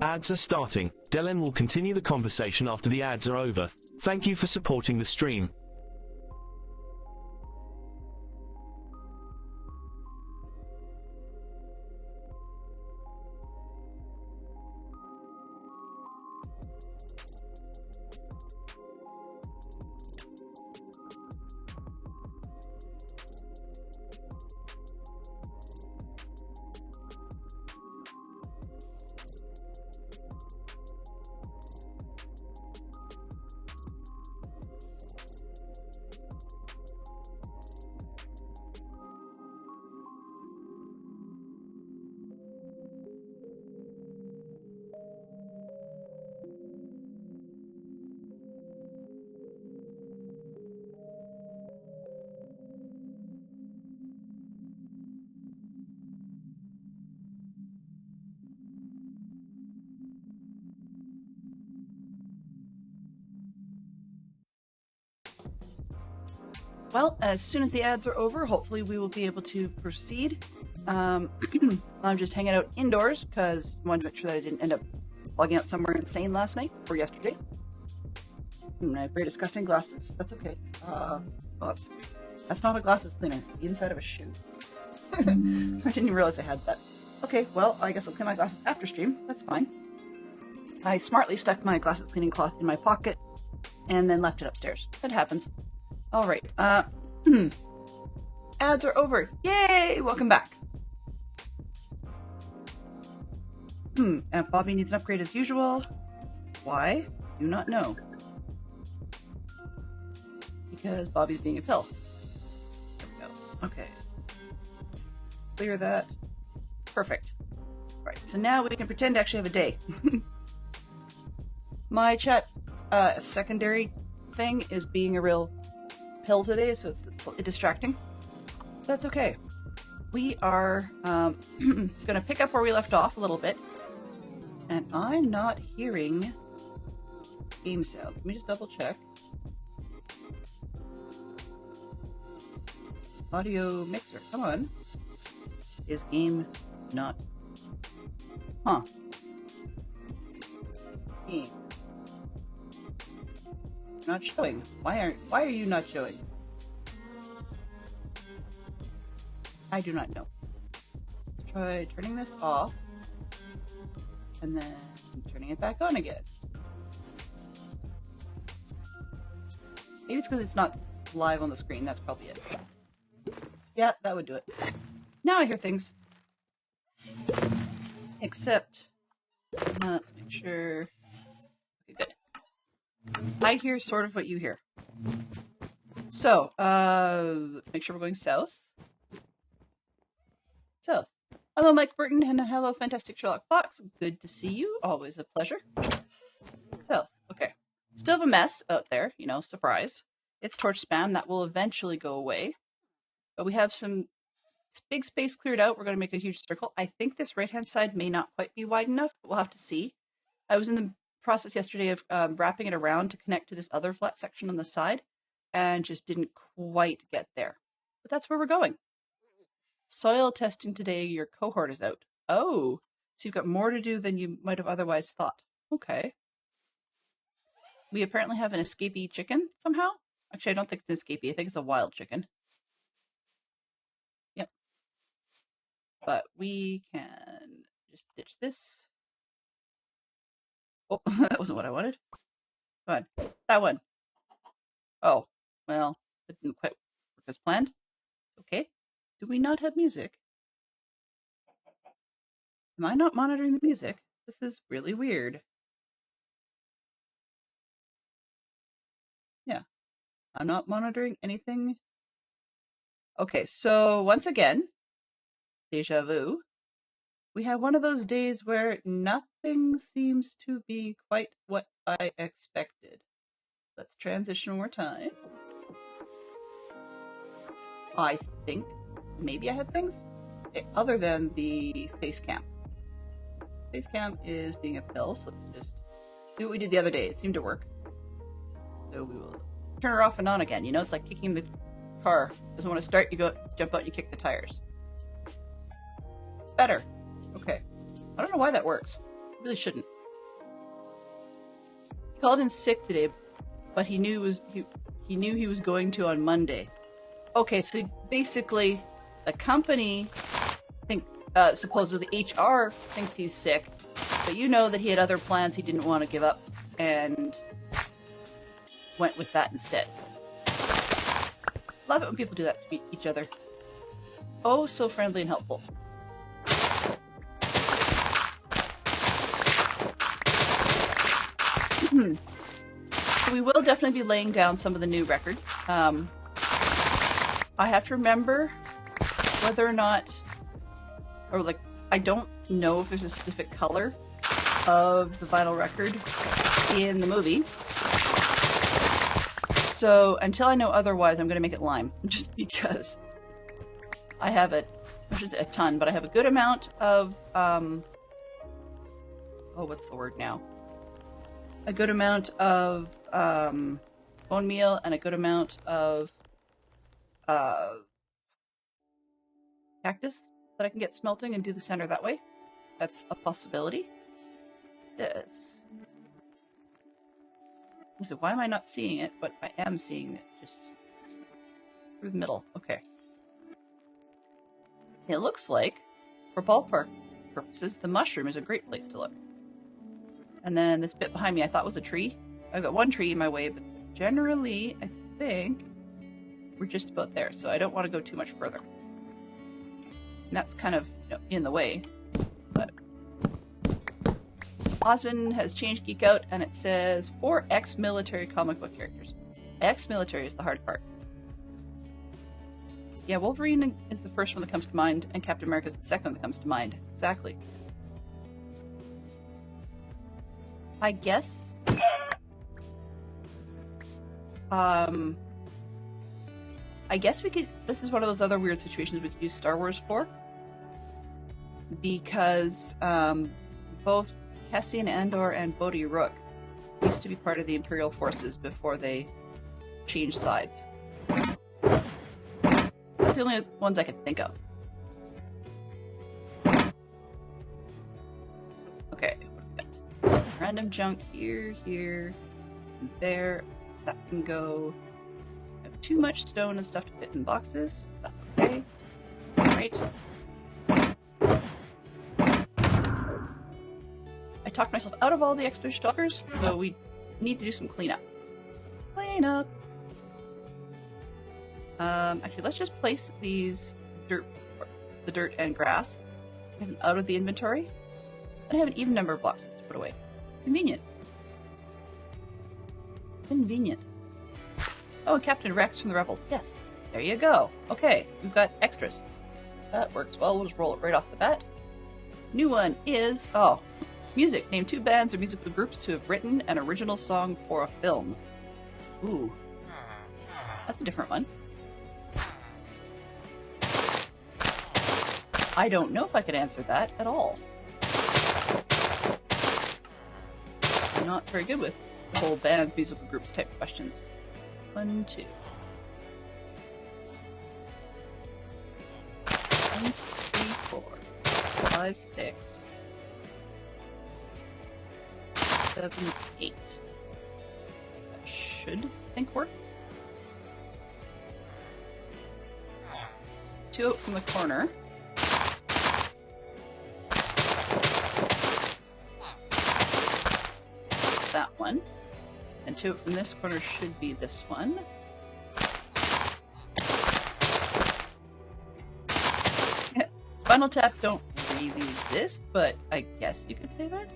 Ads are starting. Delen will continue the conversation after the ads are over. Thank you for supporting the stream. Well, as soon as the ads are over, hopefully we will be able to proceed. I'm just hanging out indoors because I wanted to make sure that I didn't end up logging out somewhere insane last night or yesterday. I have very disgusting glasses. That's okay. That's not a glasses cleaner. The inside of a shoe. I didn't even realize I had that. Okay, well, I guess I'll clean my glasses after stream. That's fine. I smartly stuck my glasses cleaning cloth in my pocket and then left it upstairs. It happens. All right. Ads are over. Yay! Welcome back. And Bobby needs an upgrade as usual. Why? Do not know. Because Bobby's being a pill. There we go. Okay. Clear that. Perfect. Right. So now we can pretend to actually have a day. My chat secondary thing is being a real pill today, so it's slightly distracting. That's okay. We are gonna pick up where we left off a little bit, and I'm not hearing game sound. Let me just double check. Audio mixer, come on. Is game not? Huh. Games. Not showing. Why are you not showing? I do not know. Let's try turning this off and then turning it back on again. Maybe it's because it's not live on the screen. That's probably it. Yeah, that would do it. Now I hear things. Except, let's make sure. Okay, good. I hear sort of what you hear. So, make sure we're going south. South. Hello, Mike Burton, and hello, Fantastic Sherlock Fox. Good to see you. Always a pleasure. South. Okay. Still have a mess out there, you know, surprise. It's torch spam. That will eventually go away. But we have some big space cleared out. We're going to make a huge circle. I think this right-hand side may not quite be wide enough, but we'll have to see. I was in the process yesterday of wrapping it around to connect to this other flat section on the side and just didn't quite get there. But that's where we're going. Soil testing today, your cohort is out. Oh, so you've got more to do than you might have otherwise thought. Okay. We apparently have an escapee chicken somehow. Actually, I don't think it's an escapee. I think it's a wild chicken. Yep. But we can just ditch this. Oh, that wasn't what I wanted. Come on. That one. Oh, well, it didn't quite work as planned. Okay. Do we not have music? Am I not monitoring the music? This is really weird. Yeah. I'm not monitoring anything. Okay, so once again, deja vu. We have one of those days where nothing seems to be quite what I expected. Let's transition one more time. I think maybe I have things other than the face cam. Face cam is being a pill, so let's just do what we did the other day. It seemed to work. So we will turn her off and on again. You know, it's like kicking the car. Doesn't want to start, you go jump out and you kick the tires. Better. Okay. I don't know why that works. It really shouldn't. He called in sick today, but he knew he was going to on Monday. Okay, so basically, the company supposedly HR thinks he's sick, but you know that he had other plans he didn't want to give up, and went with that instead. Love it when people do that to each other. Oh, so friendly and helpful. We will definitely be laying down some of the new record. I have to remember whether or not, or like, I don't know if there's a specific color of the vinyl record in the movie. So until I know otherwise, I'm going to make it lime, just because I have a ton, but I have a good amount of, what's the word now? A good amount of bone meal and a good amount of cactus that I can get smelting and do the center that way. That's a possibility. This. So why am I not seeing it? But I am seeing it just through the middle. Okay. It looks like, for ballpark purposes, the mushroom is a great place to look. And then this bit behind me I thought was a tree. I've got one tree in my way, but generally I think we're just about there, so I don't want to go too much further. And that's kind of, in the way. But Osmond has changed Geek Out, and it says 4 ex-military comic book characters. Ex-military is the hard part. Yeah, Wolverine is the first one that comes to mind, and Captain America is the second one that comes to mind. Exactly. I guess. I guess we could. This is one of those other weird situations we could use Star Wars for, because both Cassian Andor and Bodhi Rook used to be part of the Imperial forces before they changed sides. That's the only ones I can think of. Okay, what have we got? Random junk here, and there. That can go. I have too much stone and stuff to fit in boxes. That's okay. Right. I talked myself out of all the extra stalkers, so we need to do some cleanup. Cleanup! Actually, let's just place these the dirt and grass, get them out of the inventory. I have an even number of boxes to put away. Convenient. Convenient. Oh, Captain Rex from the Rebels. Yes, there you go. Okay, we've got extras. That works well. We'll just roll it right off the bat. New one is, music. Name 2 bands or musical groups who have written an original song for a film. Ooh. That's a different one. I don't know if I could answer that at all. I'm not very good with the whole band, musical groups type questions. 1, 2. 1, 2, 3, 4, 5, 6, 7, 8. That should, I think, work. 2 out from the corner. That one. And 2 from this corner should be this one. Spinal Tap don't really exist, but I guess you could say that.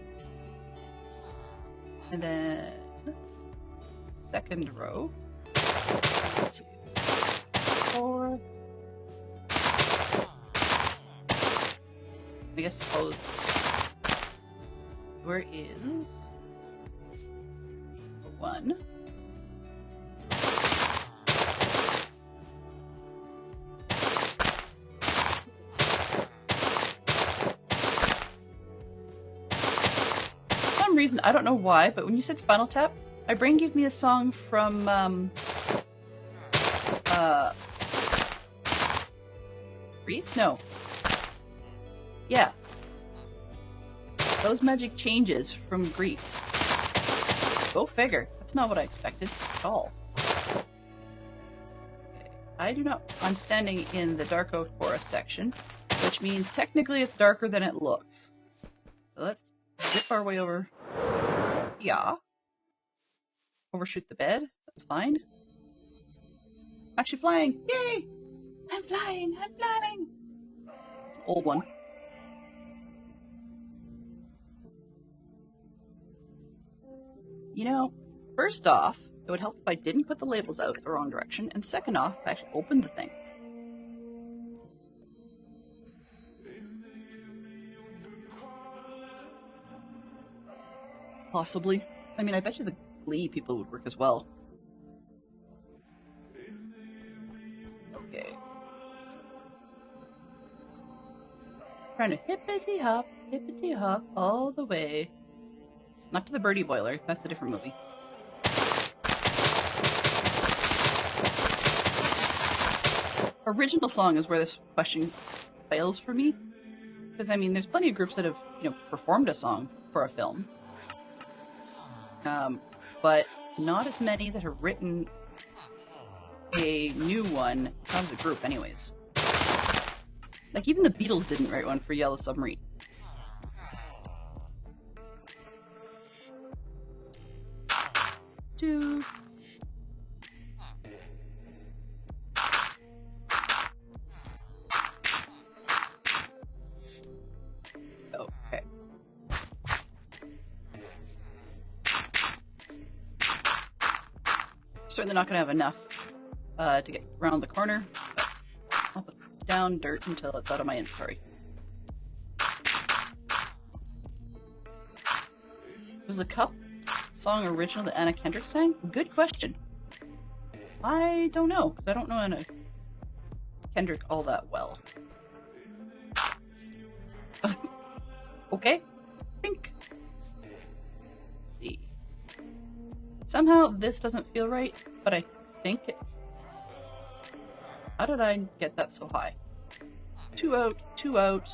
And then second row. 2, 4. I guess suppose where is 1. For some reason, I don't know why, but when you said Spinal Tap, my brain gave me a song from Grease? No. Yeah. Those magic changes from Grease. Go figure. That's not what I expected at all. Okay. I do not... I'm standing in the dark oak forest section, which means technically it's darker than it looks. So let's zip our way over. Yeah. Overshoot the bed. That's fine. Actually flying. Yay! I'm flying! I'm flying! It's an old one. You know, first off, it would help if I didn't put the labels out the wrong direction, and second off, if I actually opened the thing. Possibly. I mean, I bet you the Glee people would work as well. Okay. Trying to hippity hop all the way. Not to the birdie boiler, that's a different movie. Original song is where this question fails for me. Because, I mean, there's plenty of groups that have, performed a song for a film. But not as many that have written a new one out of the group anyways. Like, even the Beatles didn't write one for Yellow Submarine. Two. Okay. Certainly not going to have enough to get around the corner, but I'll put down dirt until it's out of my inventory. Was the Cup song original that Anna Kendrick sang? Good question. I don't know, because I don't know Anna Kendrick all that well. Okay. Think. See. Somehow this doesn't feel right, but I think it... How did I get that so high? 2 out, 2 out.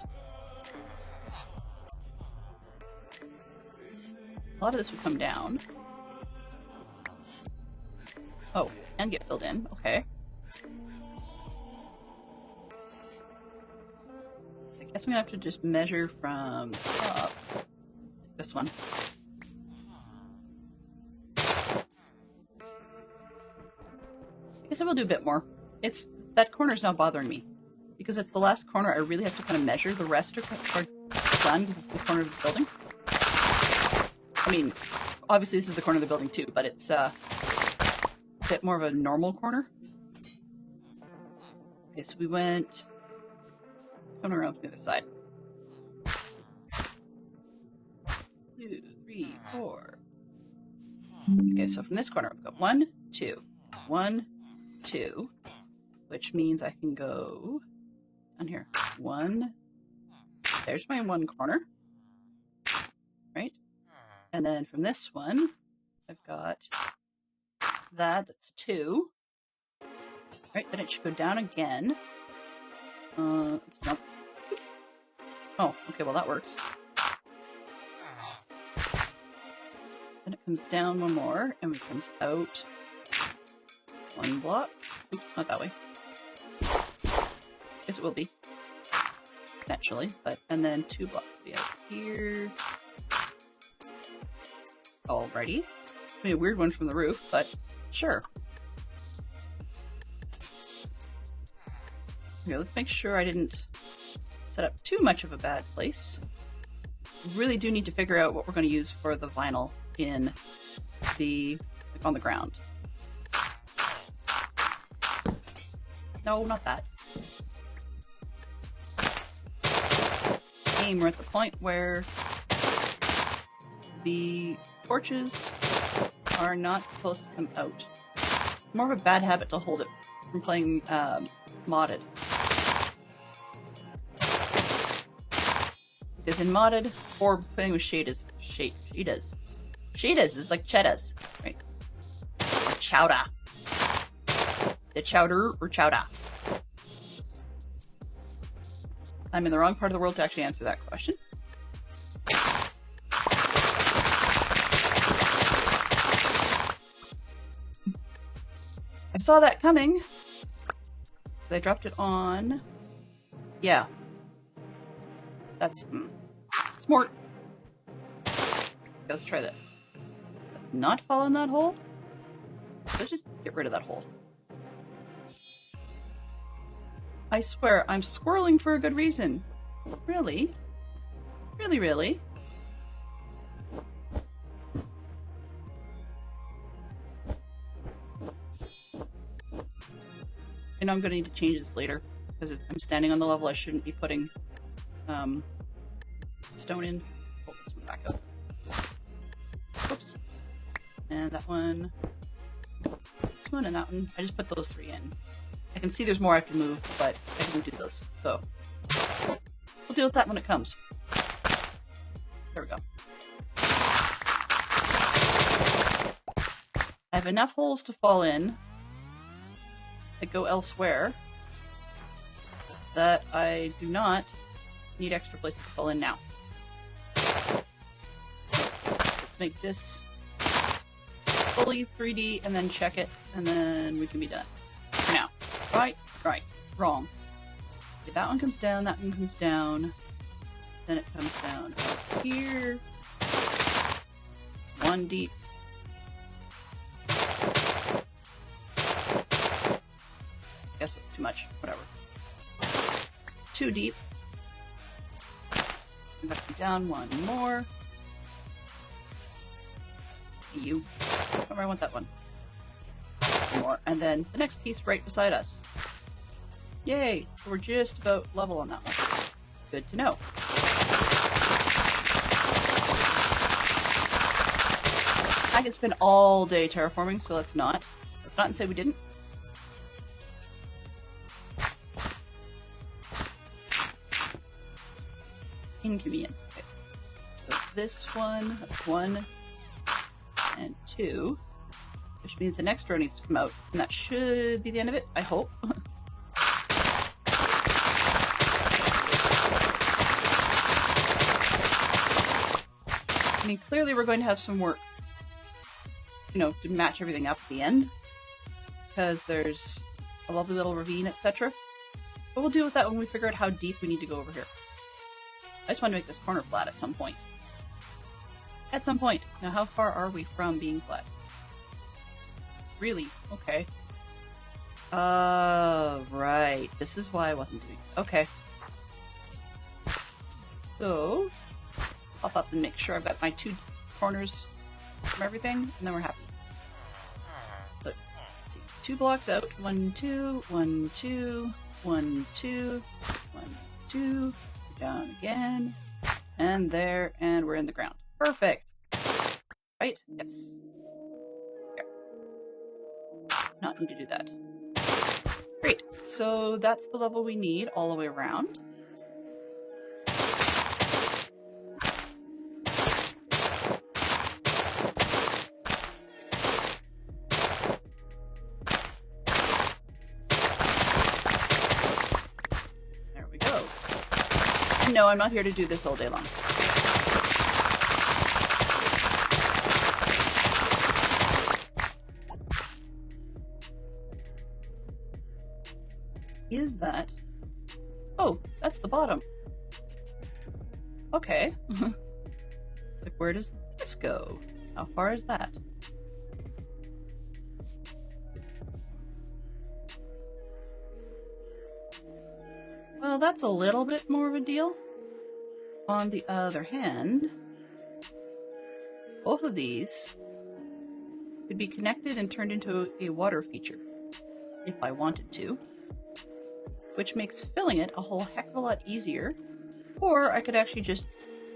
A lot of this would come down. Oh, and get filled in. Okay. I guess I'm gonna have to just measure from the top. This one. I guess I will do a bit more. That corner's not bothering me. Because it's the last corner, I really have to kind of measure. The rest are done because it's the corner of the building. I mean, obviously this is the corner of the building too, but it's a bit more of a normal corner. Okay, so we went... coming around to the other side. 2, 3, 4. Okay, so from this corner, I've got 1, 2. 1, 2. Which means I can go down here. 1. There's my 1 corner. Right? And then from this one, I've got that's 2. Right, then it should go down again. Let's jump. Oh, okay, well that works. Then it comes down 1 more, and it comes out 1 block. Oops, not that way. Guess it will be. Naturally, but, and then 2 blocks will be out here. Alrighty. I mean, a weird one from the roof, but sure. Okay, let's make sure I didn't set up too much of a bad place. We really do need to figure out what we're going to use for the vinyl in the, like, on the ground. No, not that. Aim, we're at the point where the torches are not supposed to come out. It's more of a bad habit to hold it from playing modded. Because in modded, or playing with shadas is like cheddars, right? Chowder. The chowder or chowder? I'm in the wrong part of the world to actually answer that question. saw that coming. I dropped it on. Yeah. That's smart. Let's try this. Let's not fall in that hole. Let's just get rid of that hole. I swear, I'm squirreling for a good reason. Really? Really, really? I know I'm going to need to change this later, because I'm standing on the level I shouldn't be putting stone in. Pull this one back up. Whoops. And that one. This one and that one. I just put those 3 in. I can see there's more I have to move, but I didn't do those, so we'll deal with that when it comes. There we go. I have enough holes to fall in that go elsewhere that I do not need extra places to fall in now. Let's make this fully 3D and then check it, and then we can be done. For now. Right, wrong. Okay, that one comes down, that one comes down. Then it comes down up here. It's 1 deep. Guess it's too much. Whatever. 2 deep. I'm going to be down 1 more. You. Where I want that one. 1 more. And then the next piece right beside us. Yay! So we're just about level on that one. Good to know. I could spend all day terraforming, so let's not. Let's not say we didn't. Inconvenience. Okay. So this one, that's 1 and 2, which means the next row needs to come out, and that should be the end of it, I hope. I mean, clearly we're going to have some work, you know, to match everything up at the end, because there's a lovely little ravine, etc. But we'll deal with that when we figure out how deep we need to go over here. I just want to make this corner flat at some point. At some point. Now, how far are we from being flat? Really? Okay. Right. This is why I wasn't doing it. Okay. So, pop up and make sure I've got my 2 corners from everything, and then we're happy. So, let's see. 2 blocks out. 1, 2, 1, 2, 1, 2, 1, 2. Down again. And there, and we're in the ground. Perfect! Right? Yes. Here. Not need to do that. Great. So that's the level we need all the way around. There we go. No, I'm not here to do this all day long. Is that? Oh, that's the bottom. Okay. It's like, where does this go? How far is that? Well, that's a little bit more of a deal. On the other hand, both of these could be connected and turned into a water feature, if I wanted to, which makes filling it a whole heck of a lot easier. Or I could actually just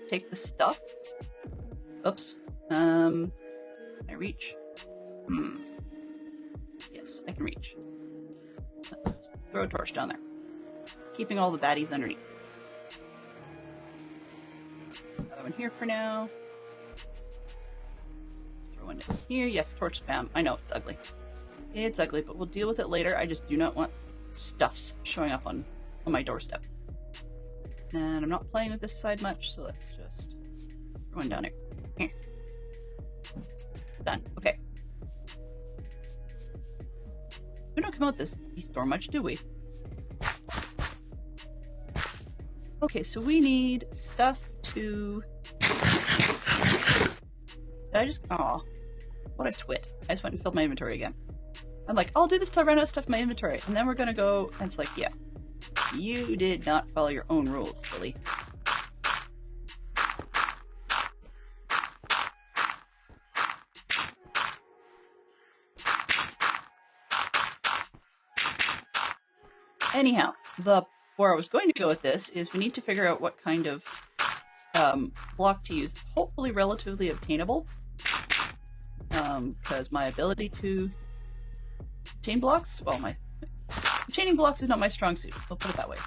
take the stuff. Oops. Can I reach? Yes, I can reach. Just throw a torch down there, keeping all the baddies underneath. Another one here for now. Just throw one down here. Yes, torch spam. I know, it's ugly. It's ugly, but we'll deal with it later. I just do not want stuffs showing up on my doorstep. And I'm not playing with this side much, so let's just throw one down here. Done. Okay. We don't come out this store much, do we? Okay, so we need stuff to... Did I just... Aw. What a twit. I just went and filled my inventory again. I'm like, I'll do this till I run out of stuff in my inventory. And then we're gonna go... And it's like, yeah. You did not follow your own rules, silly. Anyhow, where I was going to go with this is we need to figure out what kind of block to use. Hopefully relatively obtainable. Because my ability to obtain blocks, well, obtaining blocks is not my strong suit. I'll put it that way.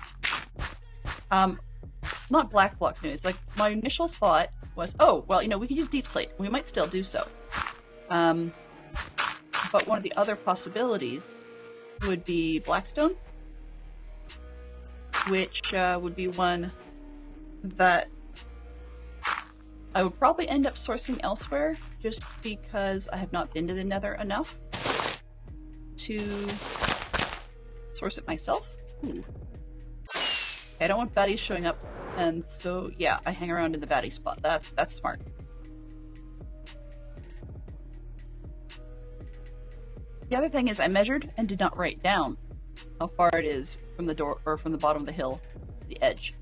Not black blocks anyways. Like, my initial thought was, oh, well, we could use deep slate. We might still do so. But one of the other possibilities would be blackstone, which would be one that I would probably end up sourcing elsewhere, just because I have not been to the Nether enough to source it myself. Ooh. I don't want baddies showing up, and so yeah, I hang around in the baddie spot. That's smart. The other thing is I measured and did not write down how far it is from the door, or from the bottom of the hill to the edge.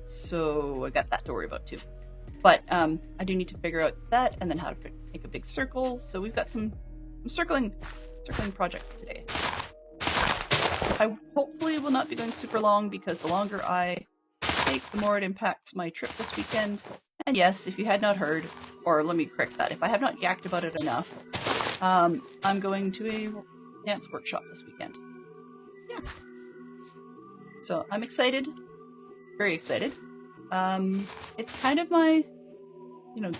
So I got that to worry about too. But I do need to figure out that, and then how to make a big circle. So we've got some circling projects today. I hopefully will not be going super long, because the longer I take, the more it impacts my trip this weekend. And yes, if you had not heard, or let me correct that, if I have not yacked about it enough, I'm going to a dance workshop this weekend. Yeah. So I'm excited. Very excited. It's kind of my,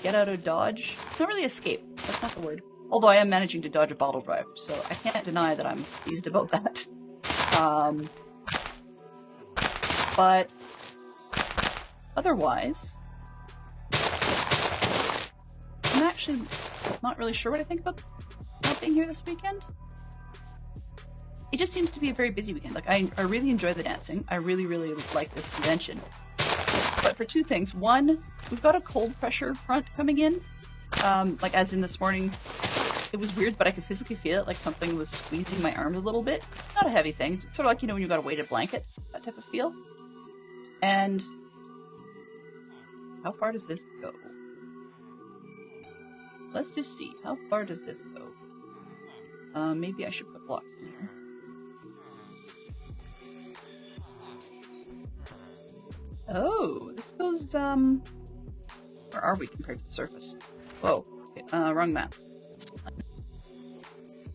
get out of Dodge. Not really escape. That's not the word. Although I am managing to dodge a bottle drive, so I can't deny that I'm pleased about that. But otherwise, I'm actually not really sure what I think about not being here this weekend. It just seems to be a very busy weekend. Like, I really enjoy the dancing. I really, really like this convention. But for two things. One, we've got a cold pressure front coming in. Like, as in this morning, it was weird, but I could physically feel it, like something was squeezing my arms a little bit. Not a heavy thing. It's sort of like, when you've got a weighted blanket, that type of feel. And how far does this go? Let's just see. How far does this go? Maybe I should put blocks in here. Oh, this goes, where are we compared to the surface? Whoa, okay, wrong map.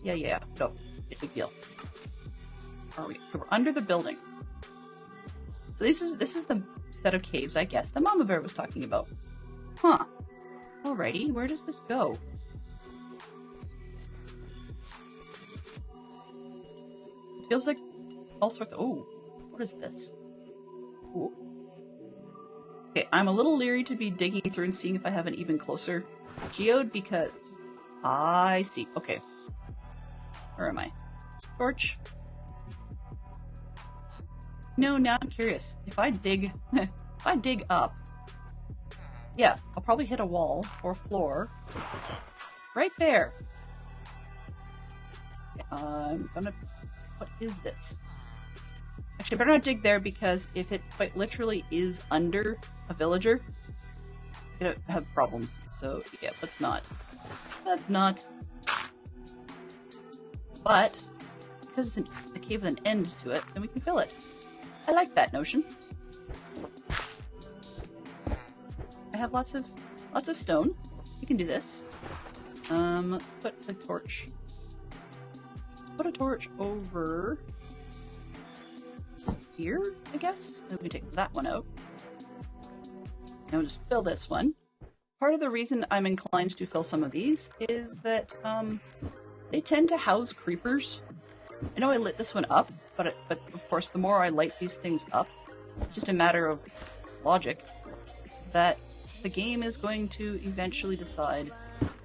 Yeah, no, big deal. Where are we? Okay, we're under the building. So this is the set of caves, I guess, that Mama Bear was talking about. Huh. Alrighty, where does this go? It feels like all sorts of... Oh, what is this? Ooh. Okay, I'm a little leery to be digging through and seeing if I have an even closer geode, because I see. Okay. Where am I? Torch. No, now I'm curious. If I dig... if I dig up... Yeah, I'll probably hit a wall or floor. Right there! Okay, I'm gonna... What is this? Actually, I better not dig there, because if it quite literally is under a villager, I'm gonna have problems. So, yeah, let's not. Let's not. But, because it's a cave with an end to it, then we can fill it. I like that notion. I have lots of stone. We can do this. Let's put a torch. Put a torch over here, I guess. And we can take that one out. Now we'll just fill this one. Part of the reason I'm inclined to fill some of these is that they tend to house creepers. I know I lit this one up, but of course the more I light these things up, it's just a matter of logic, that the game is going to eventually decide,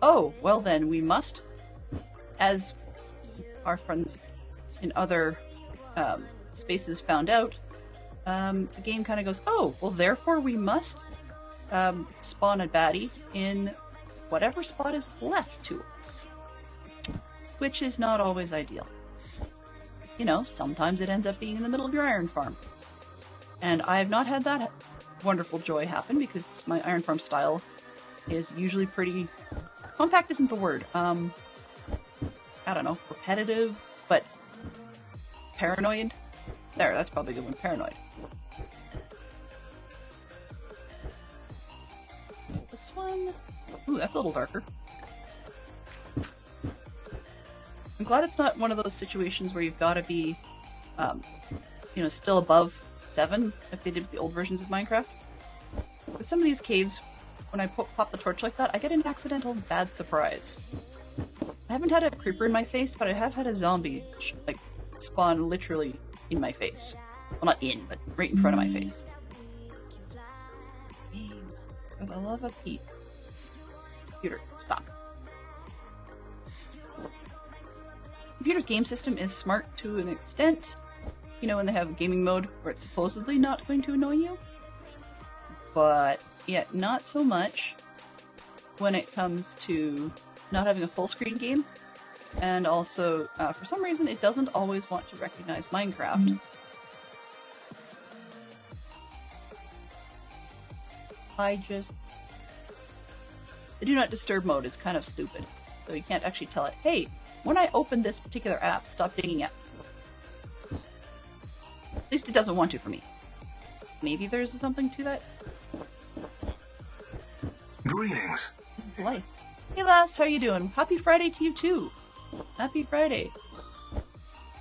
oh, well then we must, as our friends in other spaces found out, the game kind of goes, oh, well, therefore we must spawn a baddie in whatever spot is left to us, which is not always ideal. You know, sometimes it ends up being in the middle of your iron farm. And I have not had that wonderful joy happen because my iron farm style is usually pretty... Compact isn't the word. I don't know, repetitive, but paranoid. There, that's probably a good one, paranoid. This one... Ooh, that's a little darker. I'm glad it's not one of those situations where you've got to be, you know, still above 7, like they did with the old versions of Minecraft. With some of these caves, when I pop the torch like that, I get an accidental bad surprise. I haven't had a creeper in my face, but I have had a zombie, like, spawn literally in my face. Well, not in, but right in front of my face. For the love of Pete. Computer, stop. Computer's game system is smart to an extent. You know, when they have gaming mode where it's supposedly not going to annoy you. But yet not so much when it comes to not having a full screen game. And also, for some reason, it doesn't always want to recognize Minecraft. The do not disturb mode is kind of stupid. So you can't actually tell it, hey, when I open this particular app, stop digging it. At least it doesn't want to for me. Maybe there's something to that. Greetings. Life. Hey lass, how you doing? Happy Friday to you too. Happy Friday.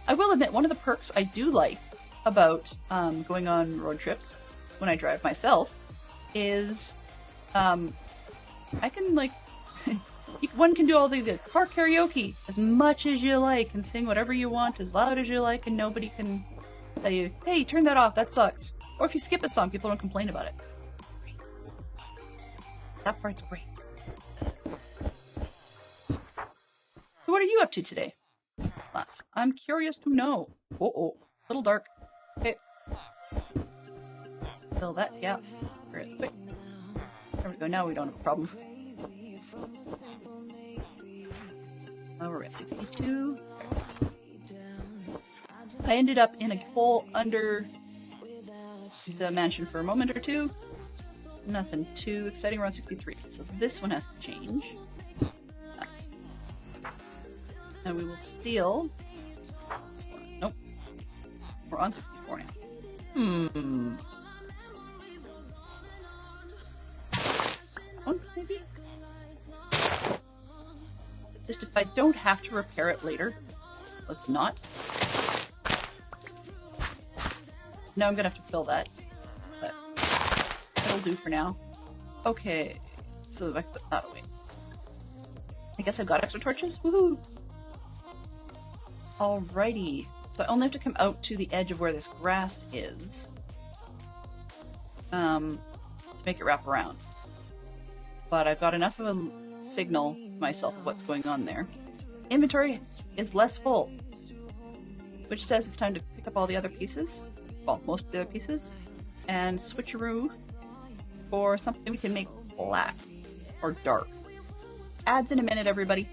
I will admit, one of the perks I do like about going on road trips when I drive myself is I can, like, one can do all the car karaoke as much as you like and sing whatever you want as loud as you like, and nobody can tell you, hey, turn that off, that sucks. Or if you skip a song, people don't complain about it. That part's great. So what are you up to today? Lass, I'm curious to know. Uh-oh, little dark. Okay. Fill that gap very quick. There we go, now we don't have a problem. Oh, we're at 62. I ended up in a hole under the mansion for a moment or two. Nothing too exciting, we're on 63. So this one has to change. That. And we will steal... Nope. We're on 64 now. One, maybe? Just if I don't have to repair it later, let's not. Now I'm gonna have to fill that, but that'll do for now. Okay, so I put that away. I guess I've got extra torches? Woohoo! Alrighty, so I only have to come out to the edge of where this grass is to make it wrap around. But I've got enough of a signal myself of what's going on there. Inventory is less full, which says it's time to pick up all the other pieces, well, most of the other pieces, and switcheroo for something we can make black or dark. Ads in a minute, everybody.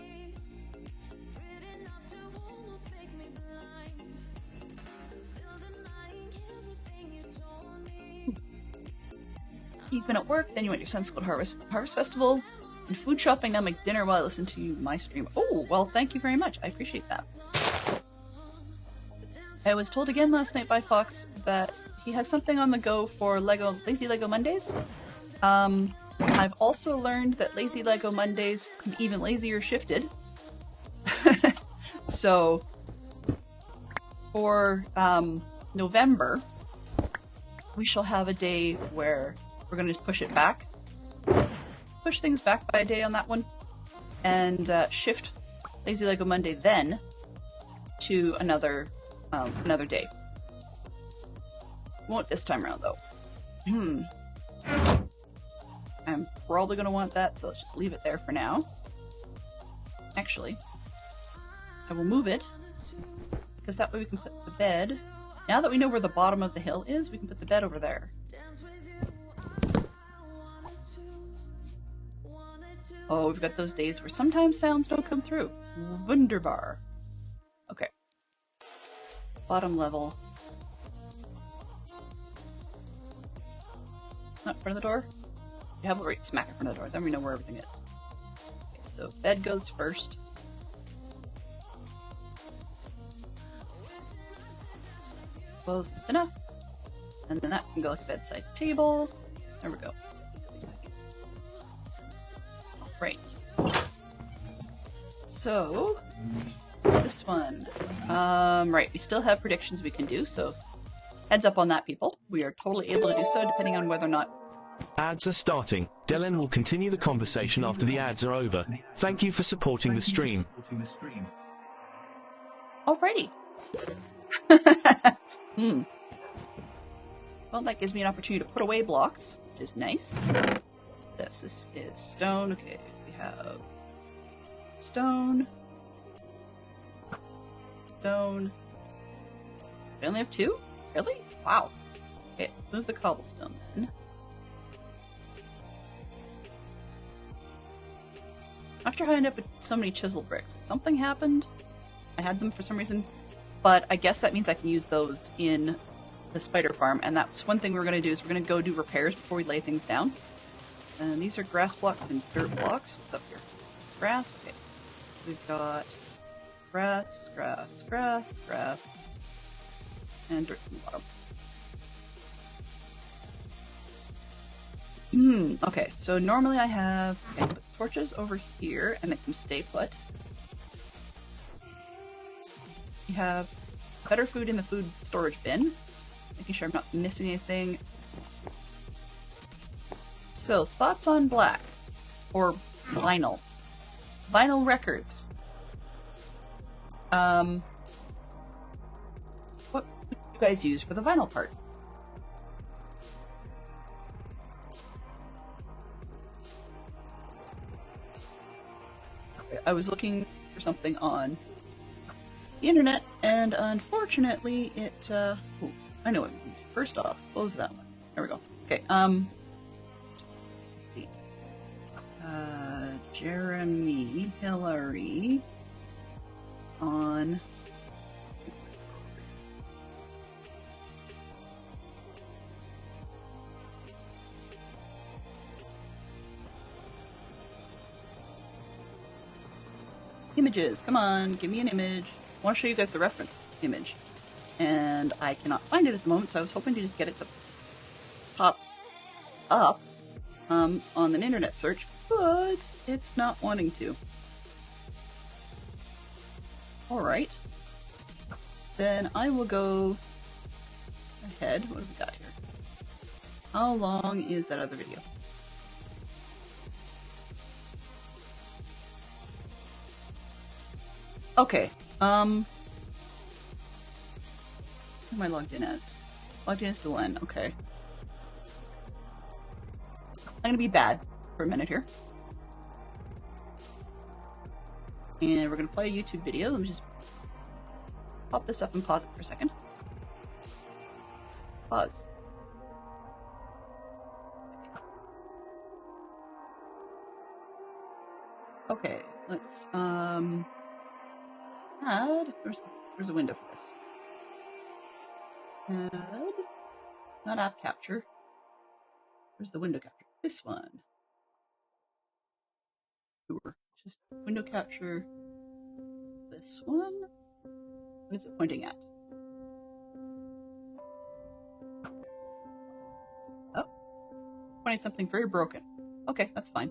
You've been at work, then you went to your son's school harvest festival, and food shopping. Now make dinner while I listen to my stream. Oh, well, thank you very much. I appreciate that. I was told again last night by Fox that he has something on the go for Lazy Lego Mondays. I've also learned that Lazy Lego Mondays can be even lazier shifted. So, for November, we shall have a day where we're going to push it back. Push things back by a day on that one. And shift Lazy Lego Monday then to another day. Won't this time around, though. I'm probably going to want that, so let's just leave it there for now. Actually, I will move it, because that way we can put the bed. Now that we know where the bottom of the hill is, we can put the bed over there. Oh, we've got those days where sometimes sounds don't come through. Wunderbar. Okay. Bottom level. Not in front of the door? You have it right smack in front of the door, then we know where everything is. Okay, so bed goes first. Close enough. And then that can go like a bedside table. There we go. Right. So, this one. Right, we still have predictions we can do, so heads up on that, people. We are totally able to do so, depending on whether or not... Ads are starting. Dylan will continue the conversation after the ads are over. Thank you for supporting the stream. Alrighty. Well, that gives me an opportunity to put away blocks, which is nice. This is stone. Okay, we have stone. Stone. We only have 2? Really? Wow. Okay, move the cobblestone then. Not sure how I ended up with so many chisel bricks. Something happened. I had them for some reason. But I guess that means I can use those in the spider farm. And that's one thing we're going to do is we're going to go do repairs before we lay things down. And these are grass blocks and dirt blocks. What's up here? Grass? Okay. We've got grass, grass, grass, grass, and dirt in the bottom. Okay, so normally I have put torches over here and make them stay put. We have better food in the food storage bin, making sure I'm not missing anything. So, thoughts on black? Or vinyl? Vinyl records. What would you guys use for the vinyl part? I was looking for something on the internet, and unfortunately it, ooh, I know it. First off, close that one. There we go. Okay, let's see. Jeremy Hillary on images. Come on, give me an image. I want to show you guys the reference image. And I cannot find it at the moment, so I was hoping to just get it to pop up on an internet search, but it's not wanting to. Alright. Then I will go ahead. What have we got here? How long is that other video? Okay, who am I logged in as? Logged in as Dylan, okay. I'm gonna be bad for a minute here. And we're gonna play a YouTube video. Let me just pop this up and pause it for a second. Pause. Okay, let's, add, where's a window for this? Add, not app capture. Where's the window capture? This one. Sure. Just window capture. This one. What is it pointing at? Oh. Pointing something very broken. Okay, that's fine.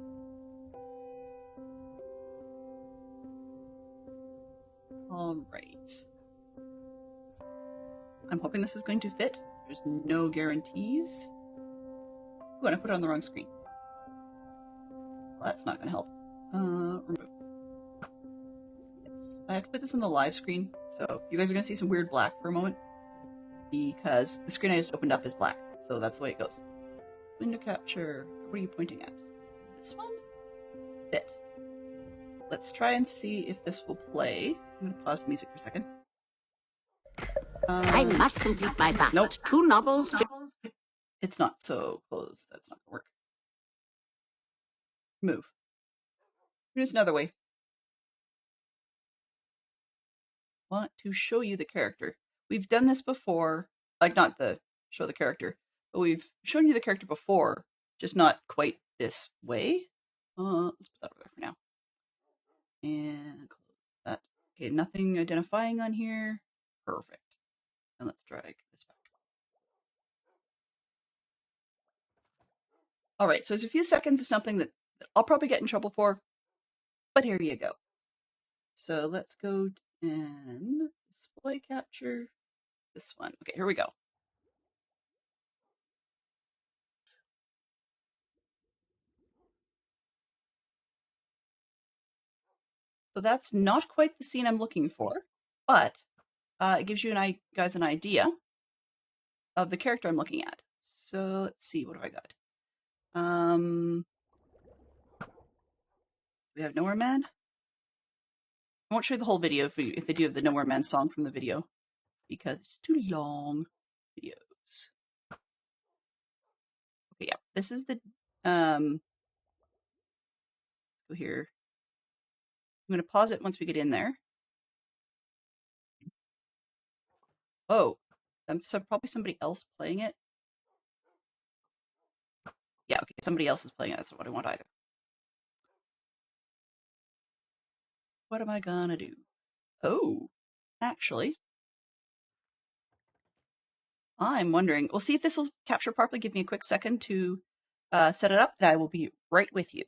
Alright. I'm hoping this is going to fit. There's no guarantees. Ooh, and I put it on the wrong screen. Well, that's not going to help. Remove. I have to put this on the live screen, so you guys are going to see some weird black for a moment. Because the screen I just opened up is black, so that's the way it goes. Window capture. What are you pointing at? This one? Fit. Let's try and see if this will play. I'm going to pause the music for a second. I must complete my basket. Nope. 2 novels. It's not so close. That's not gonna work. Move. Here's another way. Want to show you the character. We've done this before, like not the show the character, but we've shown you the character before, just not quite this way. Let's put that over there for now. And close that. Okay, nothing identifying on here. Perfect. And let's drag this back. All right, so there's a few seconds of something that I'll probably get in trouble for, but here you go. So let's go and display capture this one. Okay, here we go. So that's not quite the scene I'm looking for, but it gives you guys an idea of the character I'm looking at. So let's see, what have I got? We have Nowhere Man. I won't show you the whole video if they do have the Nowhere Man song from the video, because it's too long videos. Okay, yeah, this is the go here. I'm going to pause it once we get in there. Oh, that's probably somebody else playing it. Yeah, okay, somebody else is playing it. That's not what I want either. What am I gonna do? Oh, actually, I'm wondering. We'll see if this will capture properly. Give me a quick second to set it up, and I will be right with you.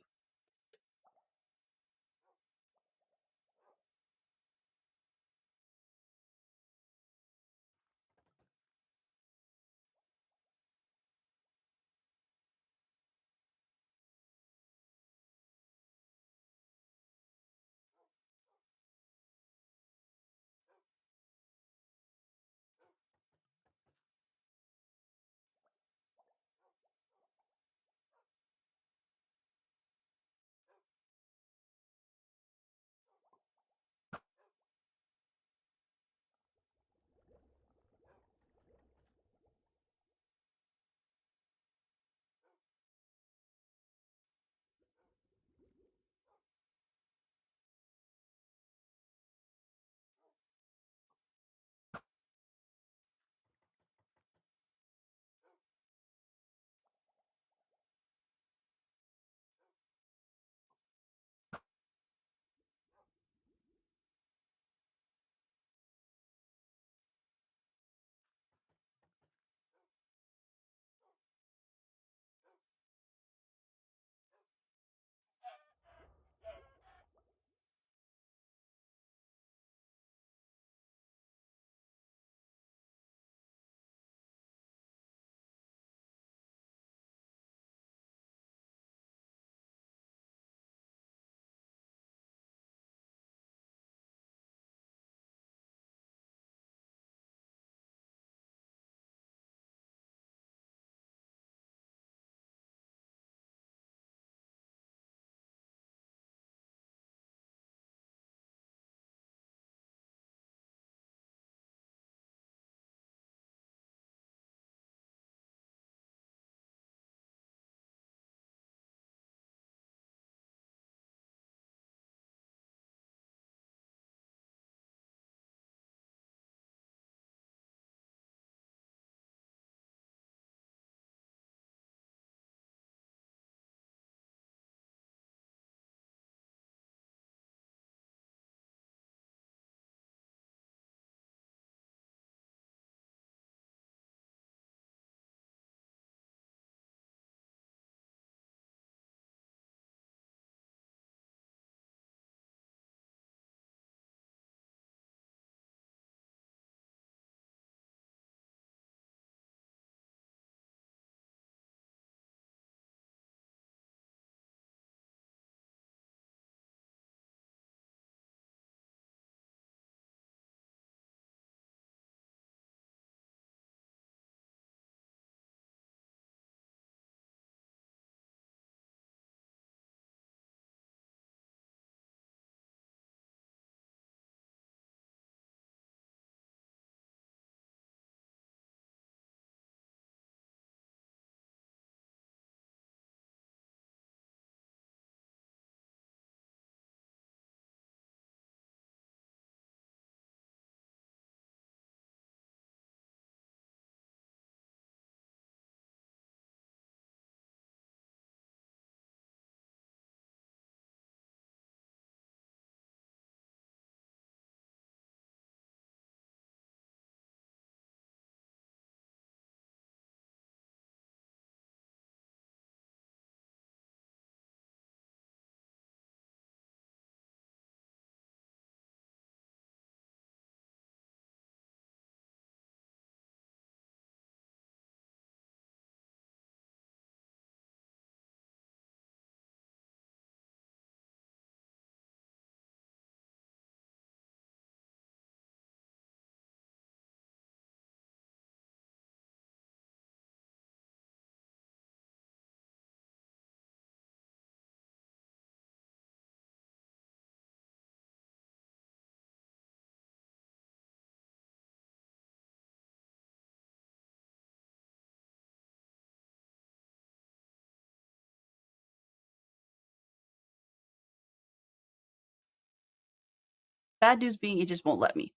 Bad news being it just won't let me.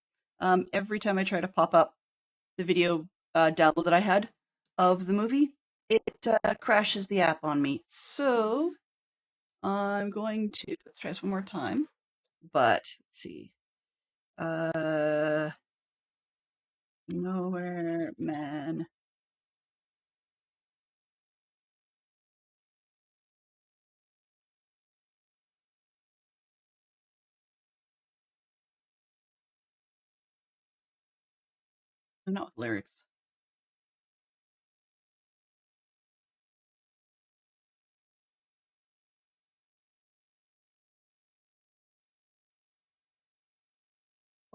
Every time I try to pop up the video download that I had of the movie, it crashes the app on me. So I'm going to let's try this one more time. But let's see. Nowhere man. Not with lyrics.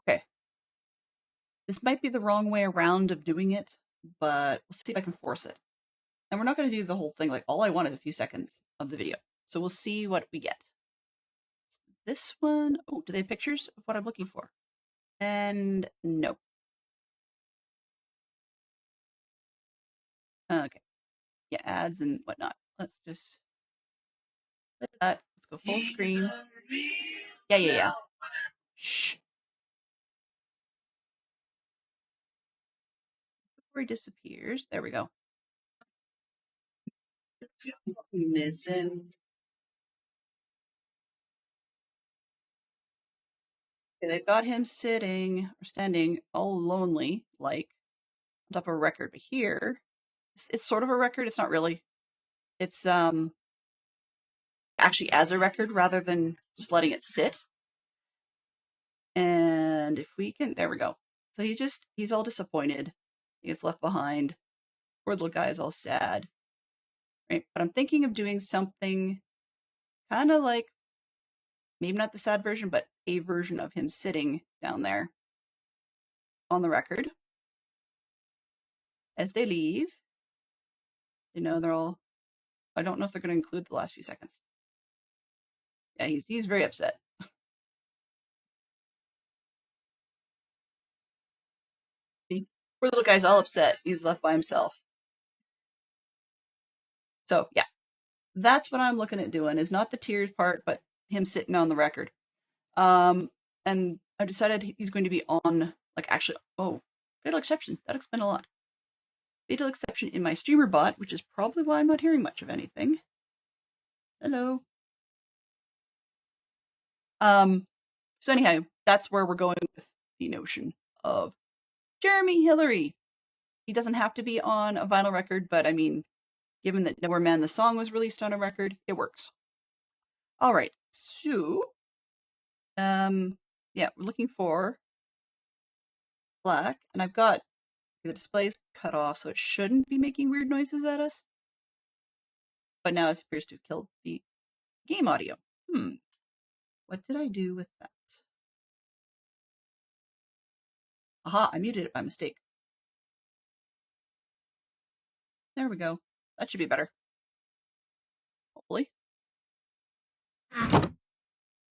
Okay. This might be the wrong way around of doing it, but we'll see if I can force it. And we're not going to do the whole thing. Like, all I want is a few seconds of the video. So we'll see what we get. This one, oh, do they have pictures of what I'm looking for? And no. Okay. Yeah, ads and whatnot. Let's just put that. Let's go full screen. Yeah. Shh. Before he disappears. There we go. Listen. Okay, they've got him sitting or standing all lonely, like on top of a record. But here, it's sort of a record. It's not really. It's actually as a record rather than just letting it sit. And if we can, there we go. So he's all disappointed. He gets left behind. Poor little guy is all sad. Right? But I'm thinking of doing something kind of like, maybe not the sad version, but a version of him sitting down there on the record. As they leave, they're all, I don't know if they're going to include the last few seconds. Yeah, he's very upset. See? Poor little guy's all upset. He's left by himself. So, yeah. That's what I'm looking at doing, is not the tears part, but him sitting on the record. And I decided he's going to be on, fatal exception. That explains a lot. Fatal exception in my streamer bot, which is probably why I'm not hearing much of anything. Hello. So anyhow, that's where we're going with the notion of Jeremy Hillary. He doesn't have to be on a vinyl record, but I mean, given that Nowhere Man, the song, was released on a record, it works. All right, so, yeah, we're looking for black, and I've got the displays cut off, so it shouldn't be making weird noises at us. But now it appears to have killed the game audio. What did I do with that? Aha, I muted it by mistake. There we go. That should be better. Hopefully.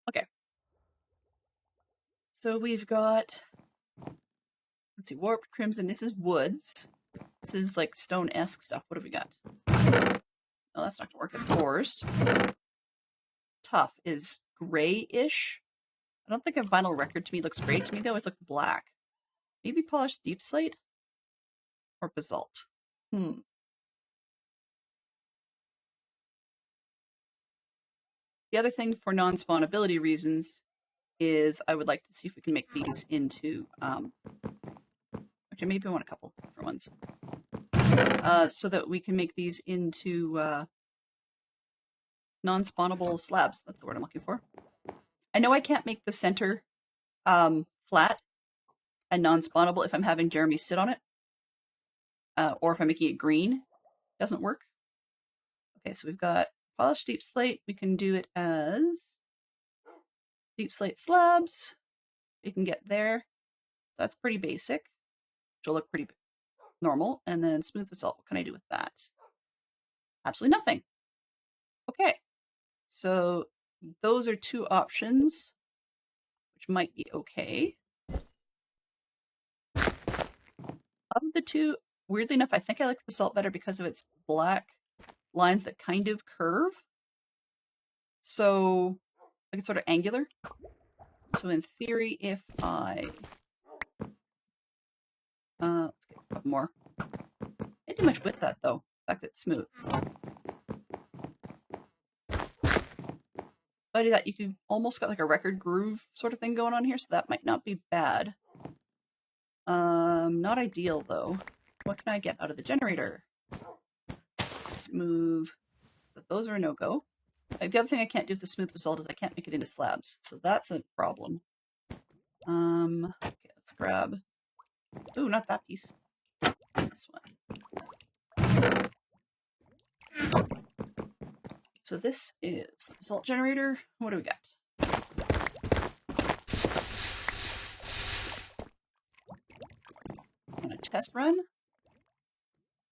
Okay. So we've got, let's see, Warped Crimson. This is Woods. This is like stone-esque stuff. What have we got? No, that's not gonna work. It's Horse. Tough is gray-ish. I don't think a vinyl record to me looks gray. To me, they always look black. Maybe polished deep slate? Or basalt? The other thing for non-spawnability reasons is I would like to see if we can make these into, actually maybe I want a couple different ones. So that we can make these into non-spawnable slabs. That's the word I'm looking for. I know I can't make the center flat and non-spawnable if I'm having Jeremy sit on it. Or if I'm making it green. It doesn't work. Okay, so we've got polished deep slate. We can do it as deep slate slabs. We can get there. That's pretty basic, which will look pretty normal. And then smooth basalt. What can I do with that? Absolutely nothing. Okay, so those are two options, which might be okay. Of the two, weirdly enough, I think I like the basalt better because of its black lines that kind of curve. So, like it's sort of angular. So in theory, if I... let's get a couple more. I didn't do much with that, though. The fact that it's smooth. If I do that, you can almost got like a record groove sort of thing going on here, so that might not be bad. Not ideal, though. What can I get out of the generator? Let's move... Those are a no-go. Like, the other thing I can't do with the smooth result is I can't make it into slabs, so that's a problem. Okay, let's grab... Ooh, not that piece. This one. So this is the result generator. What do we got? On a test run.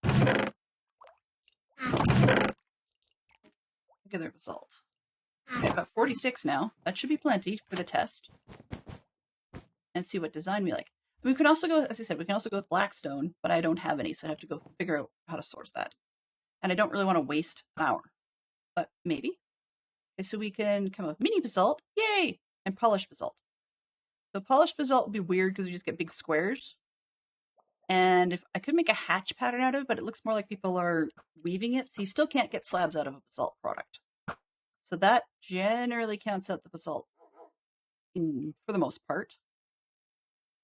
Look at the result. Okay, I've got 46 now. That should be plenty for the test. And see what design we like. We can also go, as I said, we can also go with Blackstone, but I don't have any, so I have to go figure out how to source that. And I don't really want to waste an hour, but maybe. Okay, so we can come up with mini basalt, yay, and polished basalt. So polished basalt would be weird because you just get big squares. And if I could make a hatch pattern out of it, but it looks more like people are weaving it, so you still can't get slabs out of a basalt product. So that generally counts out the basalt for the most part.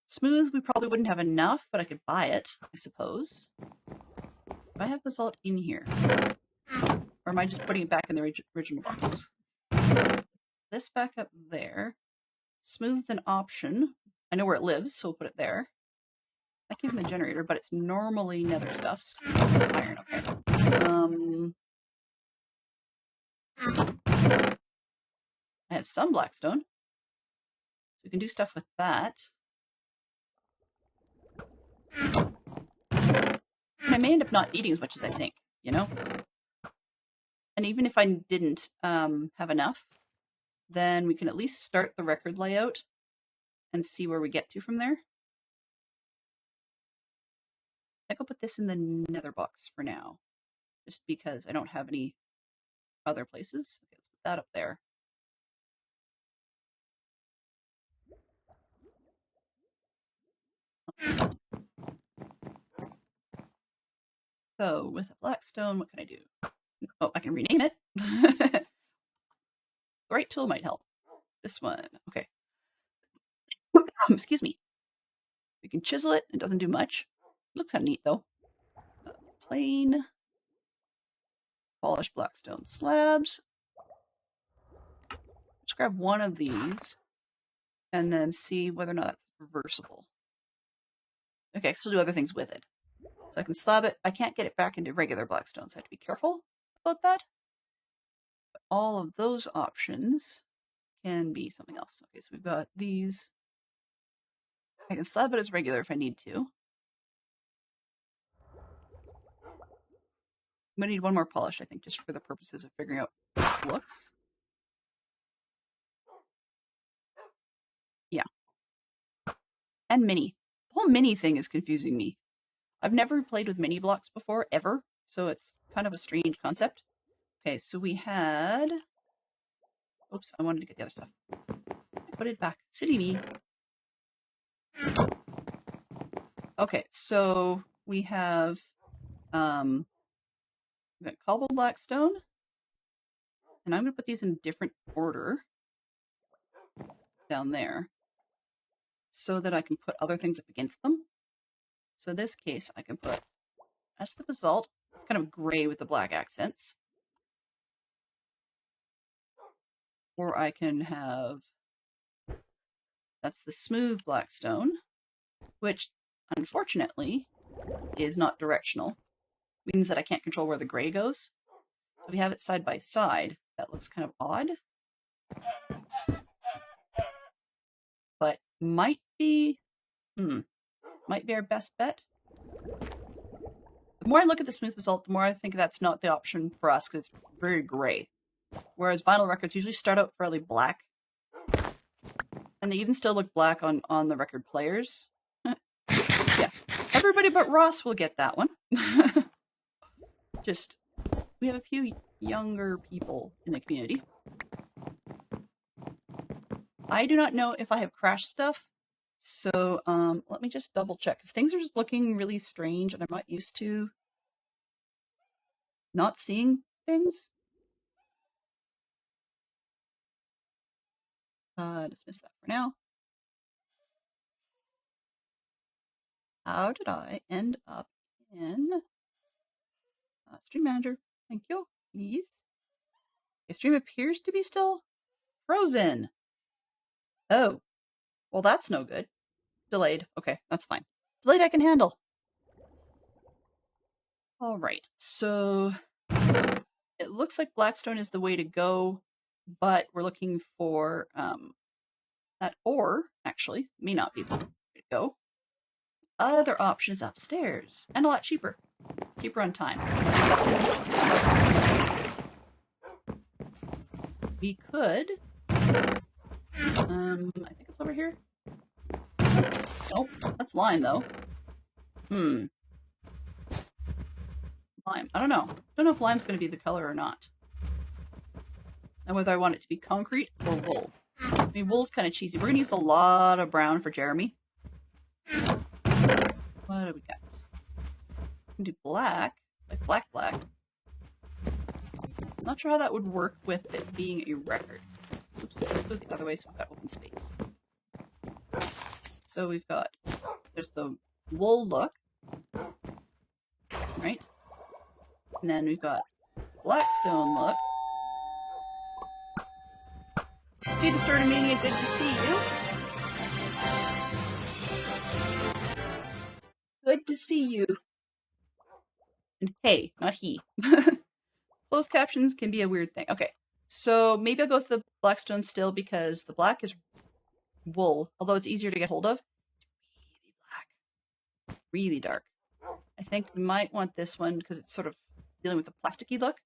Smooth, we probably wouldn't have enough, but I could buy it, I suppose. Do I have basalt in here? Or am I just putting it back in the original box? This back up there. Smooth's an option. I know where it lives, so we'll put it there. I came from the generator, but it's normally nether stuffs. Iron, okay. I have some blackstone. So we can do stuff with that. I may end up not eating as much as I think, you know? And even if I didn't have enough, then we can at least start the record layout and see where we get to from there. I think I'll put this in the nether box for now, just because I don't have any other places. Okay, let's put that up there. So with a blackstone, what can I do? Oh, I can rename it. The right tool might help. This one, okay. Excuse me. We can chisel it. It doesn't do much. Looks kind of neat though. Plain polished blackstone slabs. Let's grab one of these and then see whether or not that's reversible. Okay, I can still do other things with it. So I can slab it. I can't get it back into regular blackstone, so I have to be careful about that. But all of those options can be something else. Okay, so we've got these. I can slab it as regular if I need to. I'm going to need one more polish, I think, just for the purposes of figuring out how it looks. Yeah. And mini. The whole mini thing is confusing me. I've never played with mini blocks before, ever, so it's kind of a strange concept. Okay, so we had... Oops, I wanted to get the other stuff. I put it back. Silly me. Okay, so we have... We've got cobble blackstone. And I'm going to put these in different order down there so that I can put other things up against them. So in this case, I can put, that's the basalt. It's kind of gray with the black accents. Or I can have, that's the smooth blackstone, which unfortunately is not directional. Means that I can't control where the gray goes. So we have it side by side. That looks kind of odd. But might be our best bet. The more I look at the smooth basalt, the more I think that's not the option for us because it's very gray. Whereas vinyl records usually start out fairly black. And they even still look black on the record players. Yeah. Everybody but Ross will get that one. Just, we have a few younger people in the community. I do not know if I have crashed stuff. So let me just double check, because things are just looking really strange and I'm not used to not seeing things. Dismiss that for now. How did I end up in Stream Manager? Thank you. Please. The stream appears to be still frozen. Oh, well, that's no good. Delayed. Okay, that's fine. Delayed I can handle. All right, so it looks like Blackstone is the way to go, but we're looking for that ore, actually, may not be the way to go. Other options upstairs, and a lot cheaper. Cheaper on time. We could... I think it's over here. Nope, that's lime, though. Lime. I don't know. Don't know if lime's going to be the color or not. And whether I want it to be concrete or wool. I mean, wool's kind of cheesy. We're going to use a lot of brown for Jeremy. What do we got? We can do black. Like black. Not sure how that would work with it being a record. Oops, let's go the other way so we've got open space. So we've got, there's the wool look. Right? And then we've got Blackstone look. Hey, Distorted Mania, good to see you. Good to see you. And hey, not he. Closed captions can be a weird thing. Okay, so maybe I'll go with the Blackstone still because the black is wool, although it's easier to get hold of. It's really black. Really dark. I think we might want this one because it's sort of dealing with a plasticky look.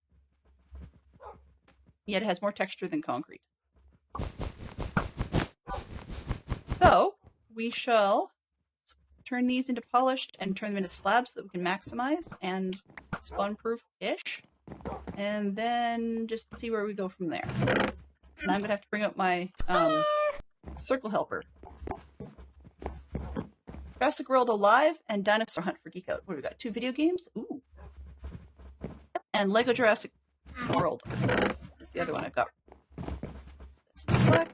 Yet it has more texture than concrete. So, we shall turn these into polished and turn them into slabs so that we can maximize and spawn-proof-ish. And then just see where we go from there. And I'm going to have to bring up my circle helper. Jurassic World Alive and Dinosaur Hunt for Geek Out. What do we got? 2 video games? Ooh. And Lego Jurassic World is the other one I've got. This is black.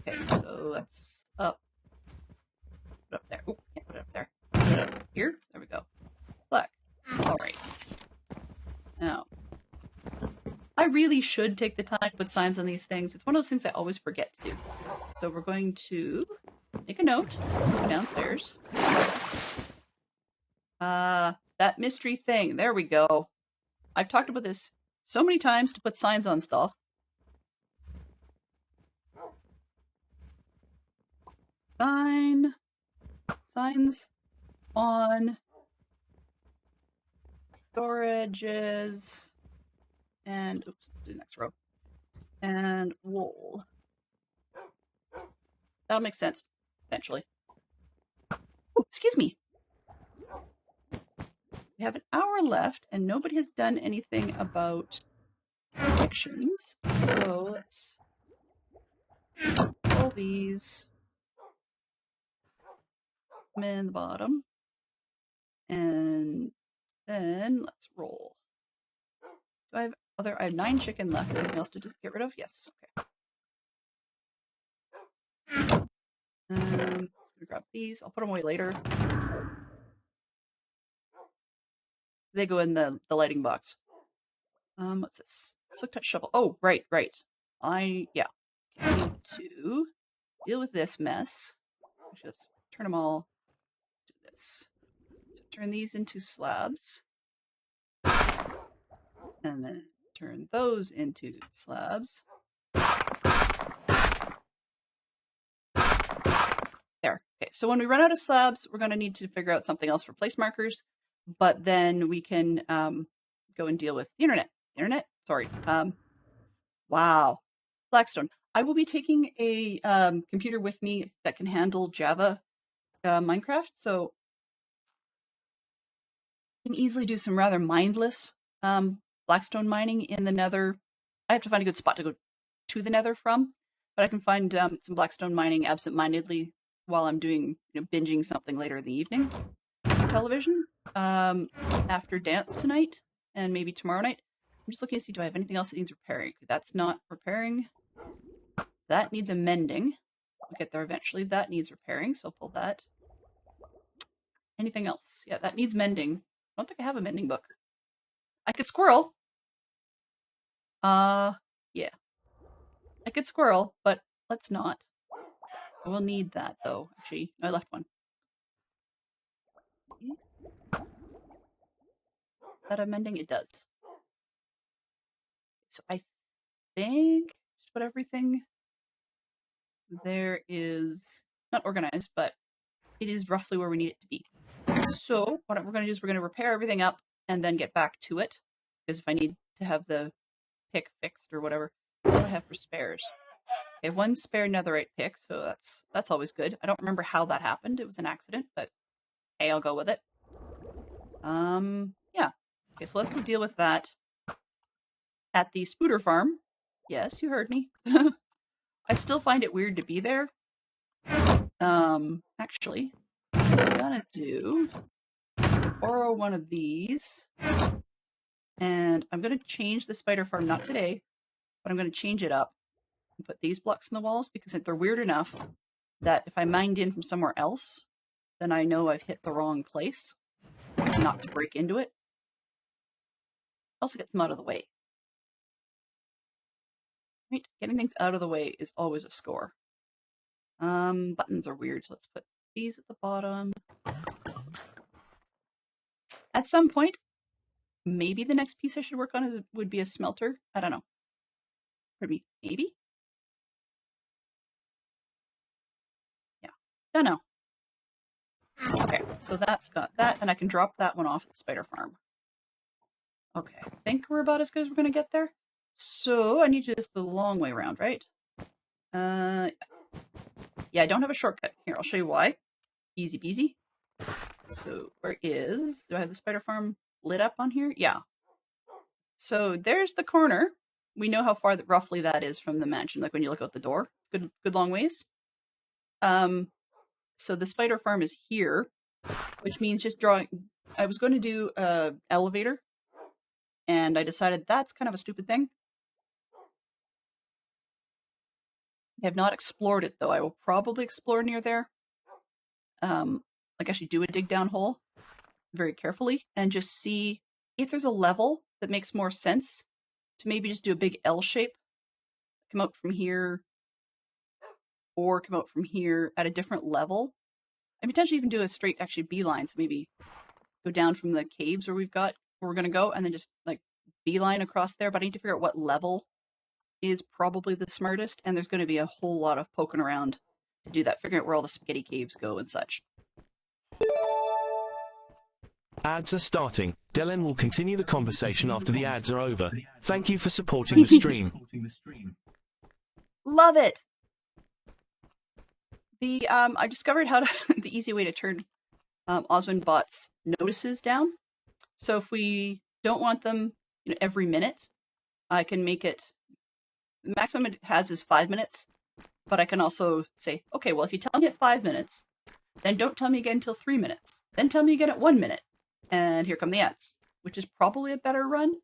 Okay, so that's up. Put it up there. Ooh, can't put it up there. Put it up here. There we go. Black. Alright. Now, I really should take the time to put signs on these things. It's one of those things I always forget to do. So we're going to make a note. Go downstairs. That mystery thing. There we go. I've talked about this so many times to put signs on stuff. Signs on storages and oops, do the next row. And wool. That'll make sense eventually. Oh, excuse me. We have an hour left and nobody has done anything about sections. So let's pull these in the bottom. And then let's roll. Do I have I have 9 chicken left. Anything else to just get rid of? Yes. Okay. I'm gonna grab these. I'll put them away later. They go in the lighting box. What's this? Silk touch shovel. Oh, right. I need to deal with this mess. Just turn them all. Do this. So turn these into slabs. And then turn those into slabs. There. Okay, so when we run out of slabs, we're going to need to figure out something else for place markers, but then we can go and deal with the internet. Sorry. Wow. Blackstone. I will be taking a computer with me that can handle Java Minecraft, so I can easily do some rather mindless Blackstone mining in the nether. I have to find a good spot to go to the nether from, but I can find some blackstone mining absent-mindedly while I'm doing, binging something later in the evening on television. After dance tonight and maybe tomorrow night. I'm just looking to see, do I have anything else that needs repairing? That's not repairing. That needs amending. We'll get there eventually. That needs repairing, so I'll pull that. Anything else? Yeah, that needs mending. I don't think I have a mending book. I could squirrel. Yeah. I could squirrel, but let's not. We'll need that, though. Actually, I left one. Is that amending? It does. So I think just about everything there is not organized, but it is roughly where we need it to be. So what we're going to do is we're going to repair everything up and then get back to it. Because if I need to have the pick fixed or whatever, what do I have for spares? Okay, one spare netherite pick, so that's always good. I don't remember how that happened. It was an accident, but hey, I'll go with it. Yeah. Okay, so let's go deal with that at the Spooter farm. Yes, you heard me. I still find it weird to be there. Actually, what I'm gonna do, borrow one of these, and I'm gonna change the spider farm, not today, but I'm gonna change it up and put these blocks in the walls because they're weird enough that if I mined in from somewhere else, then I know I've hit the wrong place, not to break into it. Also get them out of the way. Right, getting things out of the way is always a score. Buttons are weird, so let's put these at the bottom. At some point, maybe the next piece I should work on would be a smelter. I don't know. Could be, maybe? Yeah, don't know. Okay, so that's got that, and I can drop that one off at the spider farm. Okay, I think we're about as good as we're going to get there. So I need to do this the long way around, right? Yeah, I don't have a shortcut. Here, I'll show you why. Easy peasy. So do I have the spider farm lit up on here? Yeah. So there's the corner. We know how far roughly that is from the mansion. Like when you look out the door, good long ways. So the spider farm is here, which means just drawing. I was going to do an elevator, and I decided that's kind of a stupid thing. I have not explored it though. I will probably explore near there. Like actually do a dig down hole very carefully and just see if there's a level that makes more sense to maybe just do a big L shape, come out from here, or come out from here at a different level, and potentially even do a straight actually beeline. So maybe go down from the caves where we're gonna go, and then just like beeline across there. But I need to figure out what level is probably the smartest, and there's going to be a whole lot of poking around to do that, figuring out where all the spaghetti caves go and such. Ads are starting. Dylan will continue the conversation after the ads are over. Thank you for supporting the stream. Love it! I discovered how to the easy way to turn Osmondbot's notices down. So if we don't want them every minute, I can make it, the maximum it has is 5 minutes, but I can also say, okay, well, if you tell me at 5 minutes, then don't tell me again until 3 minutes. Then tell me again at 1 minute. And here come the ads, which is probably a better run,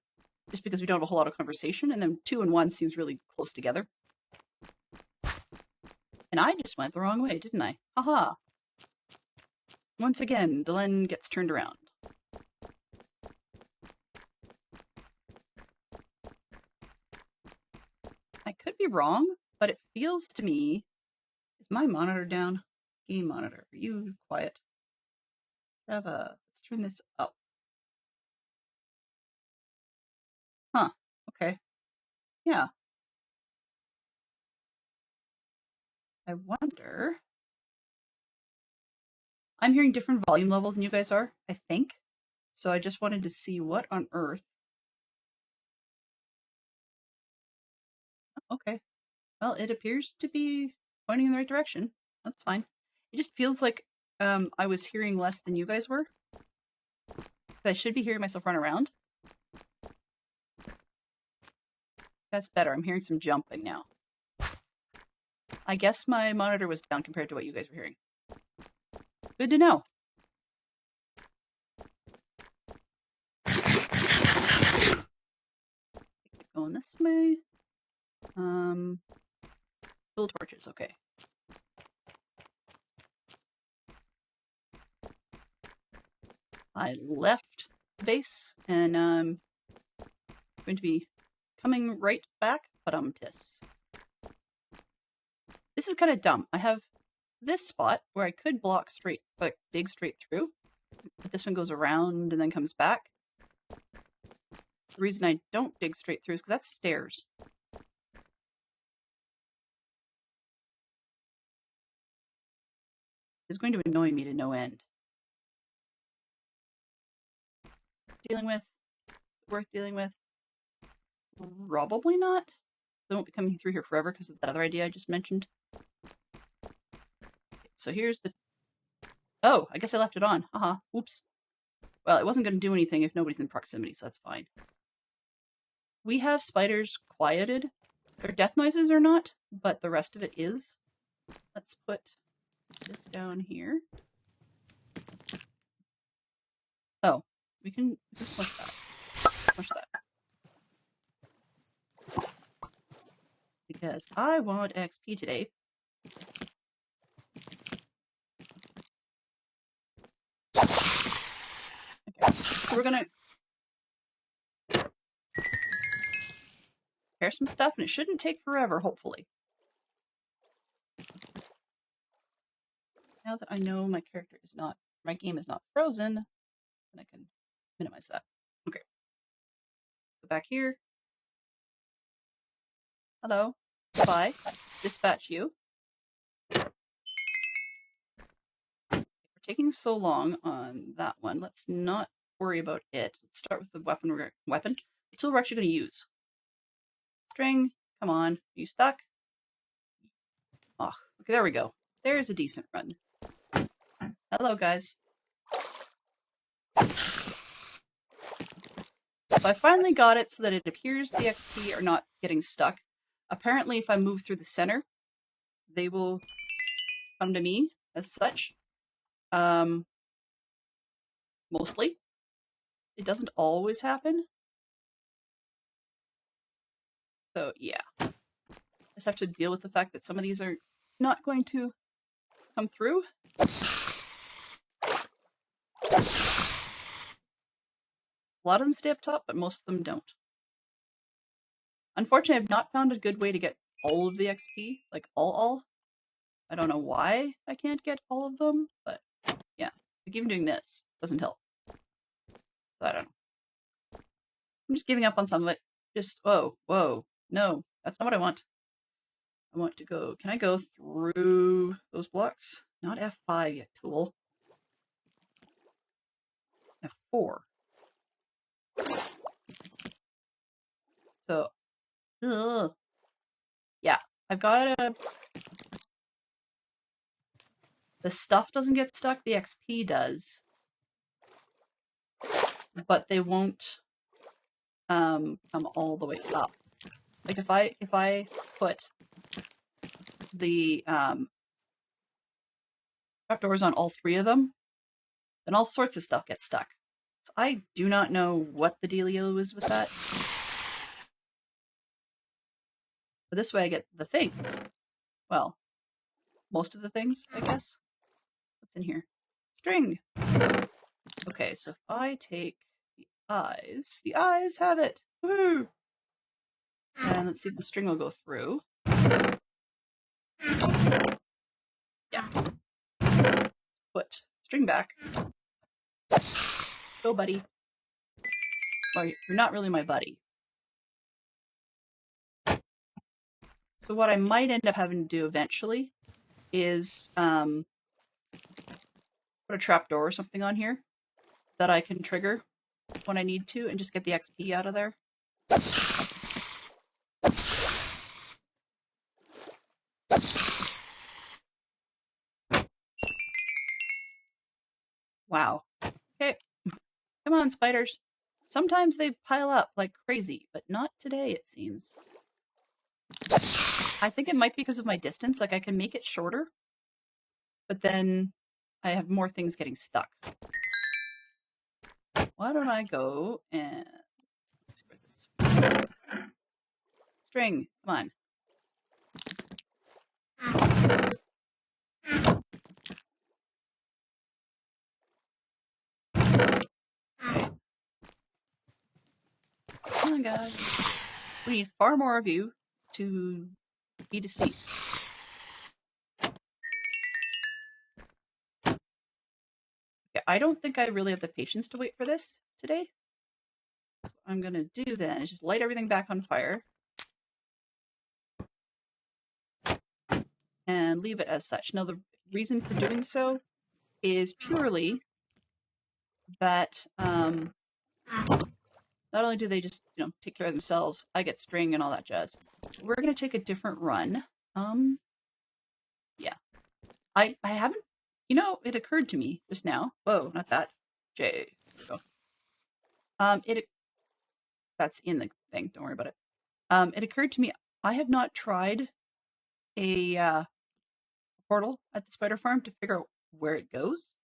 just because we don't have a whole lot of conversation, and then 2 and 1 seems really close together. And I just went the wrong way, didn't I? Haha. Once again, Dylan gets turned around. I could be wrong, but it feels to me... Is my monitor down? Game monitor, are you quiet? Java, let's turn this up. Huh, okay. Yeah. I wonder... I'm hearing different volume levels than you guys are, I think. So I just wanted to see what on earth... Okay. Well, it appears to be pointing in the right direction. That's fine. It just feels like I was hearing less than you guys were. I should be hearing myself run around. That's better. I'm hearing some jumping now. I guess my monitor was down compared to what you guys were hearing. Good to know. Going this way. Full torches, okay. I left base and I'm going to be coming right back, but this is kind of dumb. I have this spot where I could block straight, like dig straight through, but this one goes around and then comes back. The reason I don't dig straight through is because that's stairs. It's going to annoy me to no end. Worth dealing with? Probably not. They won't be coming through here forever because of that other idea I just mentioned. Okay, so here's the... Oh, I guess I left it on. Haha, oops. Well, it wasn't going to do anything if nobody's in proximity, so that's fine. We have spiders quieted. Their death noises are not, but the rest of it is. Let's put this down here. Oh, we can just push that. Push that. Because I want XP today. Okay, so we're gonna prepare some stuff, and it shouldn't take forever, hopefully. Now that I know my character is not, my game is not frozen, then I can minimize that. Okay. Go back here. Hello. Bye. Let's dispatch you. We're taking so long on that one. Let's not worry about it. Let's start with the weapon. The tool we're actually going to use. String. Come on. Are you stuck? Oh, okay, there we go. There's a decent run. Hello, guys. So I finally got it so that it appears the XP are not getting stuck. Apparently, if I move through the center, they will come to me as such. Mostly. It doesn't always happen. So, yeah. I just have to deal with the fact that some of these are not going to come through. A lot of them stay up top, but most of them don't. Unfortunately, I've not found a good way to get all of the XP. Like, all. I don't know why I can't get all of them, but yeah. Like, even doing this doesn't help. So, I don't know. I'm just giving up on some of it. Just, whoa. No, that's not what I want. I want to go... Can I go through those blocks? Not F5 yet, tool. F4. So, yeah, I've got a... The stuff doesn't get stuck, the XP does. But they won't come all the way up. Like if I put the trapdoors on all three of them, then all sorts of stuff gets stuck. So I do not know what the dealio is with that. But this way I get the things. Well, most of the things, I guess. What's in here? String! Okay, so if I take the eyes have it! Woohoo! And let's see if the string will go through. Yeah. Put string back. Go, buddy. Well, you're not really my buddy. So what I might end up having to do eventually is put a trapdoor or something on here that I can trigger when I need to and just get the XP out of there. Wow. Okay. Come on, spiders. Sometimes they pile up like crazy, but not today, it seems. I think it might be because of my distance. Like, I can make it shorter, but then I have more things getting stuck. Why don't I go and... Let's see, where's this? String, come on. Okay. Come on, guys. We need far more of you to be deceased. Okay, I don't think I really have the patience to wait for this today. What I'm going to do then is just light everything back on fire. And leave it as such. Now, the reason for doing so is purely that not only do they just, take care of themselves, I get string and all that jazz. We're going to take a different run. Yeah. I haven't, it occurred to me just now. Whoa, not that. J. There we go. That's in the thing. Don't worry about it. It occurred to me, I have not tried a portal at the spider farm to figure out where it goes.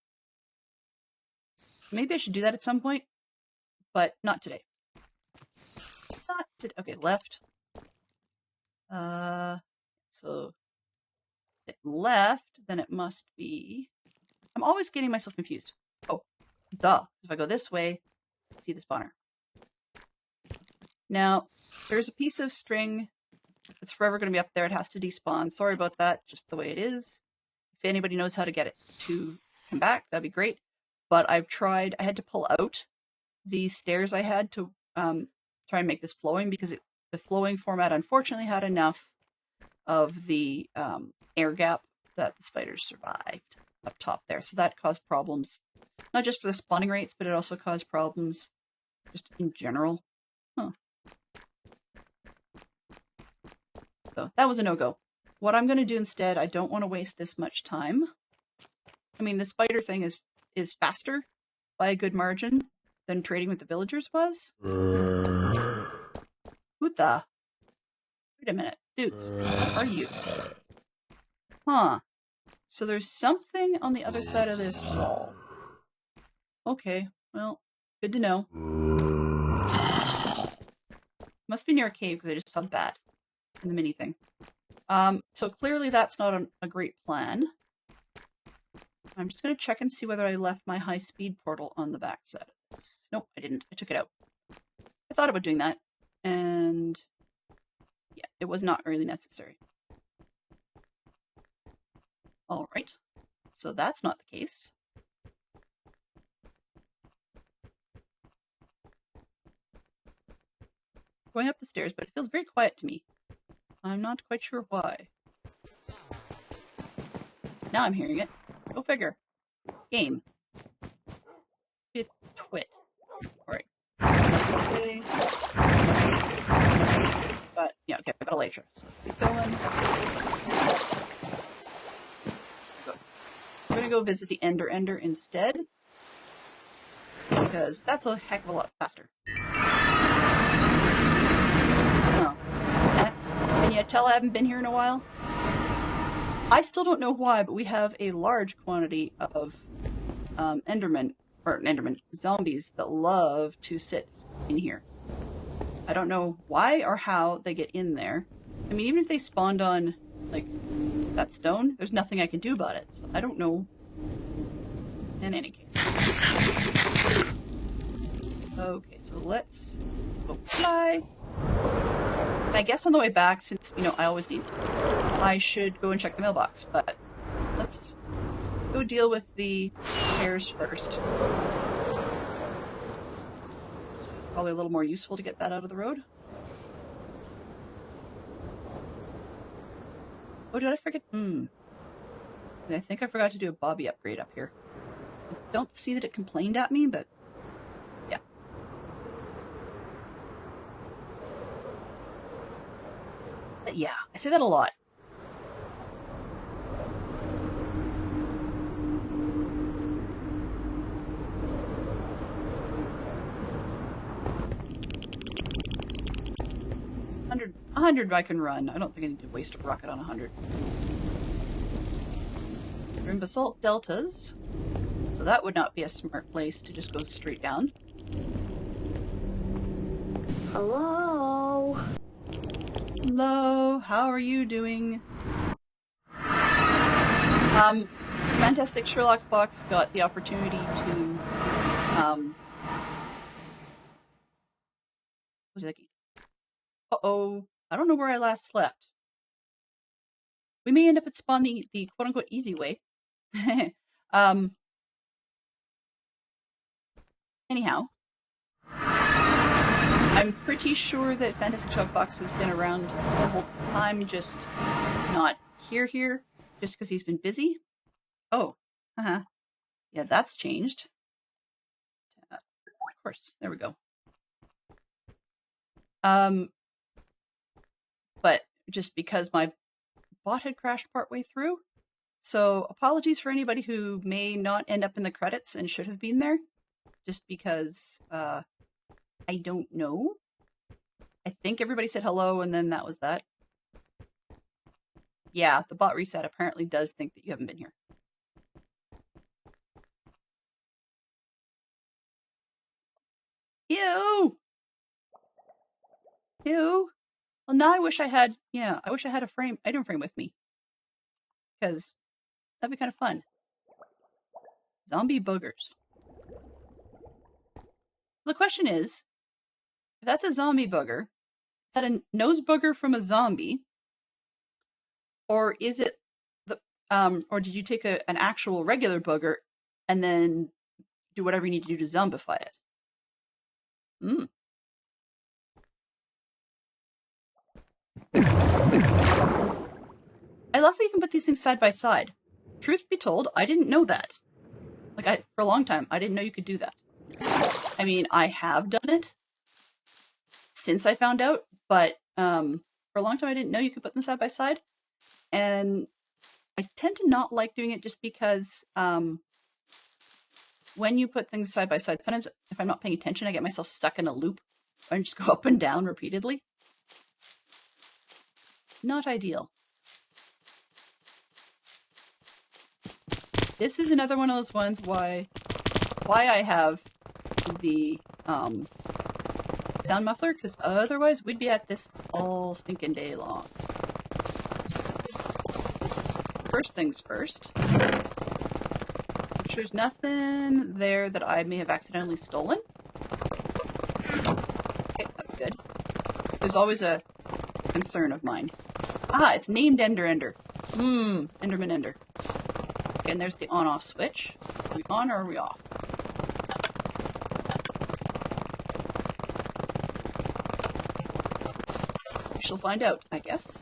Maybe I should do that at some point, but not today. Not today. Okay, left. So it left, then it must be... I'm always getting myself confused. Oh, duh. If I go this way, see the spawner. Now, there's a piece of string that's forever going to be up there. It has to despawn. Sorry about that, just the way it is. If anybody knows how to get it to come back, that'd be great. But I've tried, I had to pull out the stairs I had to try and make this flowing because the flowing format unfortunately had enough of the air gap that the spiders survived up top there. So that caused problems, not just for the spawning rates, but it also caused problems just in general. Huh. So that was a no-go. What I'm going to do instead, I don't want to waste this much time. I mean, the spider thing is faster by a good margin than trading with the villagers was. Who the? Wait a minute. Dudes, what are you? Huh. So there's something on the other side of this wall. Okay, well, good to know. Must be near a cave because I just saw that in the mini thing. So clearly that's not a great plan. I'm just going to check and see whether I left my high-speed portal on the back side of this. Nope, I didn't. I took it out. I thought about doing that, and yeah, it was not really necessary. Alright, so that's not the case. Going up the stairs, but it feels very quiet to me. I'm not quite sure why. Now I'm hearing it. Go figure. Game. Twit. Alright. But, yeah, okay, I got a Elytra. So keep going. I'm gonna go visit the Ender instead. Because that's a heck of a lot faster. Oh. Can you tell I haven't been here in a while? I still don't know why, but we have a large quantity of Enderman zombies that love to sit in here. I don't know why or how they get in there. I mean, even if they spawned on, like, that stone, there's nothing I can do about it. So I don't know. In any case. Okay, so let's go fly. And I guess on the way back, since, I always need to, I should go and check the mailbox, but let's go deal with the repairs first. Probably a little more useful to get that out of the road. Oh, did I forget? I think I forgot to do a Bobby upgrade up here. I don't see that it complained at me, but yeah. But yeah, I say that a lot. 100 I can run. I don't think I need to waste a rocket on 100. We're in basalt deltas, so that would not be a smart place to just go straight down. Hello? Hello, how are you doing? Fantastic Sherlock Fox got the opportunity to, what was it? Uh-oh, I don't know where I last slept. We may end up at spawn the quote-unquote easy way. Anyhow, I'm pretty sure that Fantastic Sherlock Fox has been around the whole time, just not here, just because he's been busy. Oh, yeah, that's changed. Of course, there we go. But just because my bot had crashed partway through, so apologies for anybody who may not end up in the credits and should have been there, just because I don't know. I think everybody said hello and then that was that. Yeah, the bot reset apparently does think that you haven't been here. Ew! Ew! Well, now I wish I had, I wish I had a item frame with me. Because that'd be kind of fun. Zombie boogers. The question is, if that's a zombie booger, is that a nose booger from a zombie? Or is it or did you take an actual regular booger and then do whatever you need to do to zombify it? I love how you can put these things side by side. Truth be told, I didn't know that. For a long time, I didn't know you could do that. I mean, I have done it since I found out, but for a long time I didn't know you could put them side by side. And I tend to not like doing it just because when you put things side by side, sometimes if I'm not paying attention, I get myself stuck in a loop and just go up and down repeatedly. Not ideal. This is another one of those ones why I have the sound muffler, because otherwise we'd be at this all stinking day long. First things first. There's nothing there that I may have accidentally stolen. Okay, that's good. There's always a concern of mine. Ah, it's named Ender. Enderman Ender. Okay, and there's the on-off switch. Are we on or are we off? We shall find out, I guess.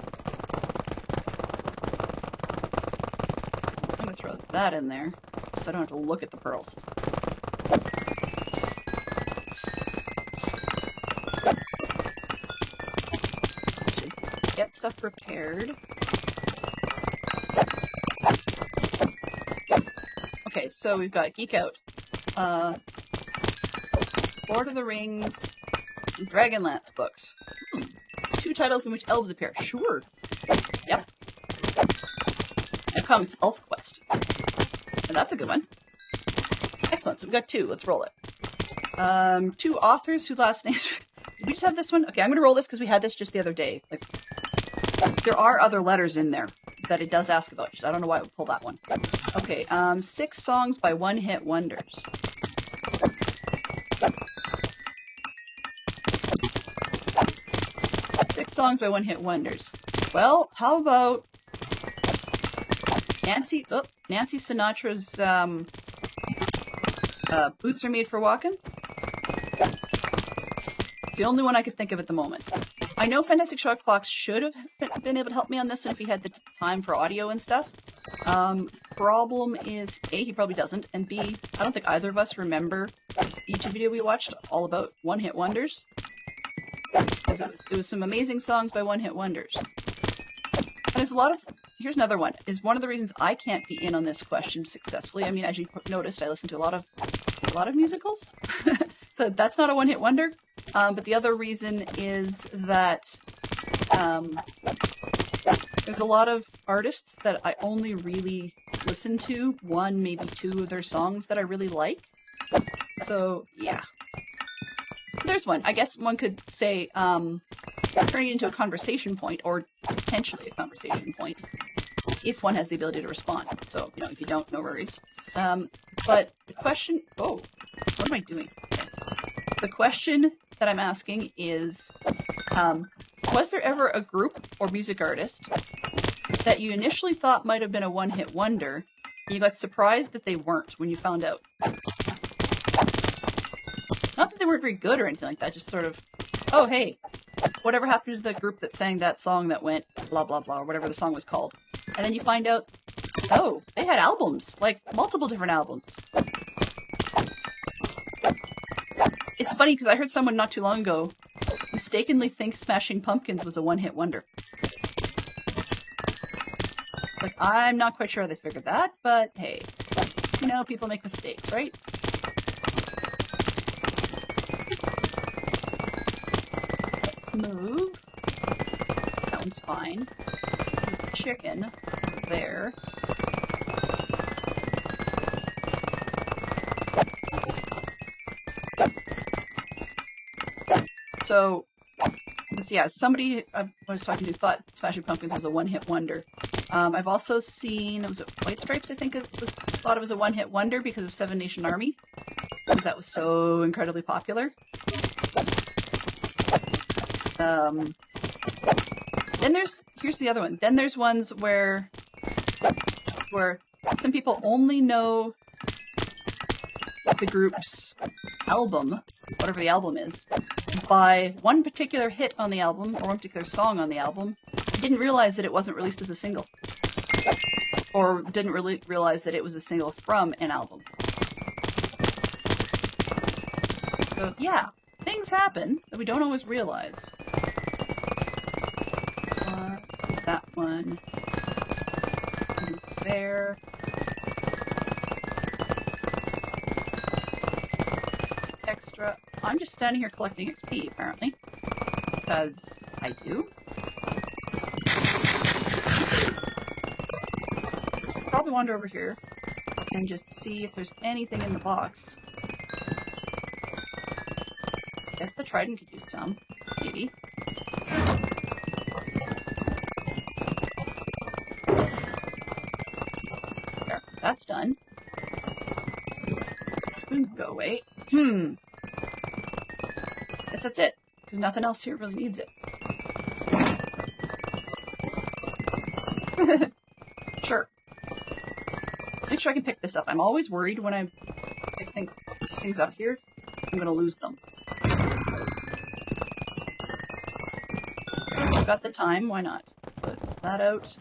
I'm going to throw that in there so I don't have to look at the pearls. Get stuff prepared. Okay, so we've got Geek Out, Lord of the Rings, and Dragonlance books. 2 titles in which elves appear. Sure. Yep. And comics Elf Quest. And that's a good one. Excellent, so we've got 2. Let's roll it. 2 authors whose last names... Did we just have this one? Okay, I'm going to roll this because we had this just the other day. There are other letters in there that it does ask about. I don't know why it would pull that one. Okay, 6 songs by one-hit wonders. Songs by one-hit wonders. Well, how about Nancy Sinatra's Boots Are Made for Walking? It's the only one I could think of at the moment. I know Fantastic Sherlock Fox should have been able to help me on this one if he had the time for audio and stuff. Problem is, A, he probably doesn't, and B, I don't think either of us remember the YouTube video we watched all about one-hit wonders. It was some amazing songs by one-hit wonders. And there's a lot of... Here's another one. Is one of the reasons I can't be in on this question successfully. I mean, as you noticed, I listen to a lot of musicals. So that's not a one-hit wonder. But the other reason is that There's a lot of artists that I only really listen to one, maybe two of their songs that I really like. So, yeah. So there's one. I guess one could say, turning it into a conversation point, or potentially a conversation point, if one has the ability to respond. So, if you don't, no worries. But the question... Oh, what am I doing? Okay. The question that I'm asking is, was there ever a group or music artist that you initially thought might have been a one-hit wonder, and you got surprised that they weren't when you found out? Not that they weren't very good or anything like that, just sort of, oh, hey, whatever happened to the group that sang that song that went blah, blah, blah, or whatever the song was called. And then you find out, oh, they had albums, like multiple different albums. It's funny because I heard someone not too long ago mistakenly think Smashing Pumpkins was a one-hit wonder. Like, I'm not quite sure how they figured that, but hey, people make mistakes, right? Let's move. That one's fine. Chicken there. So, yeah, somebody I was talking to thought Smashing Pumpkins was a one-hit wonder. I've also seen, was it White Stripes, I think, thought it was a one-hit wonder because of Seven Nation Army, because that was so incredibly popular. Then here's the other one. Then there's ones where some people only know the group's album, whatever the album is, by one particular hit on the album, or one particular song on the album, didn't realize that it wasn't released as a single. Or didn't really realize that it was a single from an album. So, yeah, things happen that we don't always realize. That one. There. It's extra. I'm just standing here collecting XP, apparently. Because I do. Probably wander over here and just see if there's anything in the box. Guess the trident could use some, maybe. There, that's done. Spoon can go away. Guess that's it, because nothing else here really needs it. Sure. Make sure I can pick this up. I'm always worried when I pick things up here, I'm going to lose them. I've got the time, why not? Put that out.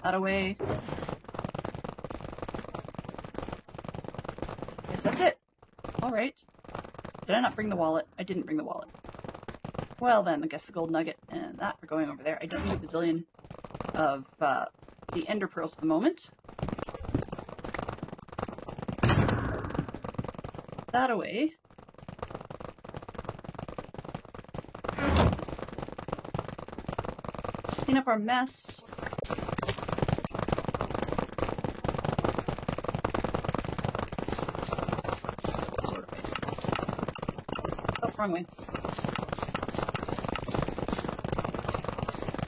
That away. Guess that's it. Alright. Did I not bring the wallet? I didn't bring the wallet. Well then, I guess the gold nugget and that are going over there. I don't need a bazillion of the ender pearls at the moment. That away. Clean up our mess. Sort of way. Oh, wrong way.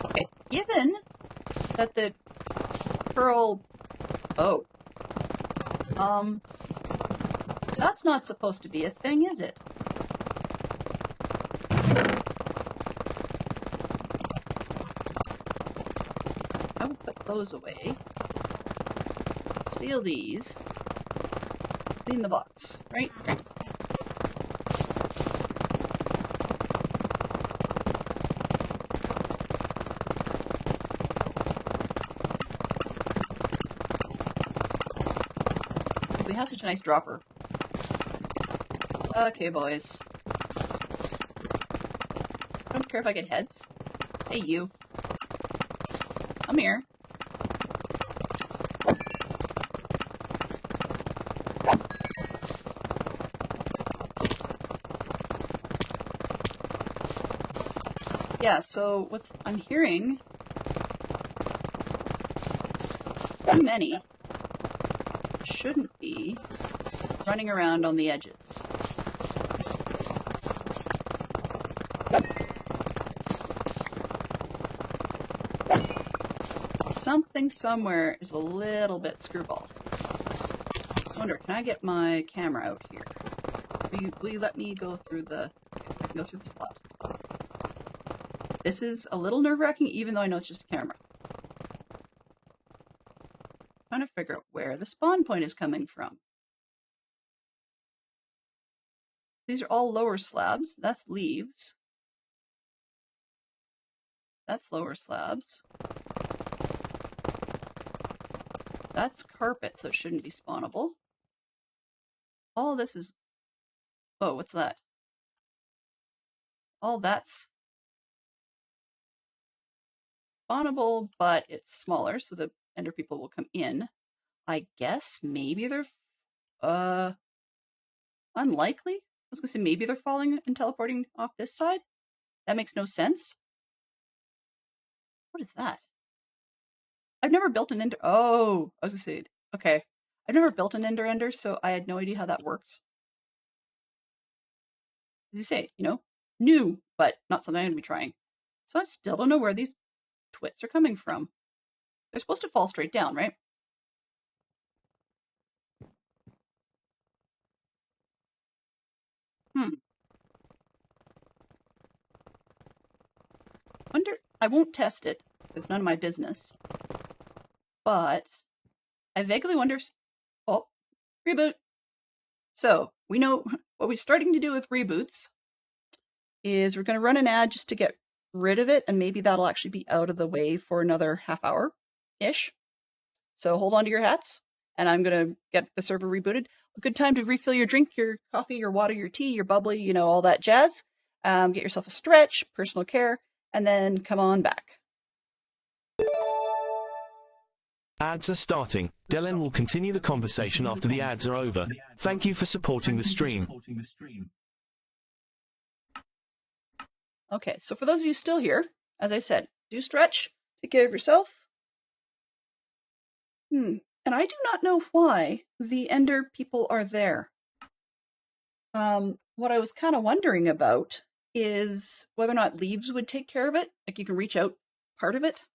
Okay, given that the pearl... Oh. That's not supposed to be a thing, is it? I will put those away. Steal these. Clean the box, right? Right. We have such a nice dropper. Okay, boys. I don't care if I get heads. Hey, you. Come here. Yeah, so I'm hearing too many shouldn't be running around on the edges. Something somewhere is a little bit screwball. I wonder, can I get my camera out here? Will you let me go through the... Okay, I can go through the slot. This is a little nerve-wracking, even though I know it's just a camera. I'm trying to figure out where the spawn point is coming from. These are all lower slabs. That's leaves. That's lower slabs. That's carpet, so it shouldn't be spawnable. All this is... Oh, what's that? All that's spawnable, but it's smaller, so the ender people will come in. I guess maybe they're... unlikely? I was going to say maybe they're falling and teleporting off this side. That makes no sense. What is that? I've never built an ender... Oh, I was going to say... Okay. I've never built an ender, so I had no idea how that works. As you say, you know, new, but not something I'm going to be trying. So I still don't know where these twits are coming from. They're supposed to fall straight down, right? Wonder... I won't test it. It's none of my business. But I vaguely wonder if... Oh, reboot. So, we know what we're starting to do with reboots is we're going to run an ad just to get rid of it, and maybe that'll actually be out of the way for another half hour-ish. So hold on to your hats, and I'm going to get the server rebooted. A good time to refill your drink, your coffee, your water, your tea, your bubbly, you know, all that jazz. Get yourself a stretch, personal care, and then come on back. Ads are starting. Dylan will continue the conversation after the ads are over. Thank you for supporting the stream. Okay, so for those of you still here, as I said, do stretch, take care of yourself. And I do not know why the ender people are there. What I was kind of wondering about is whether or not leaves would take care of it. Like you can reach out part of it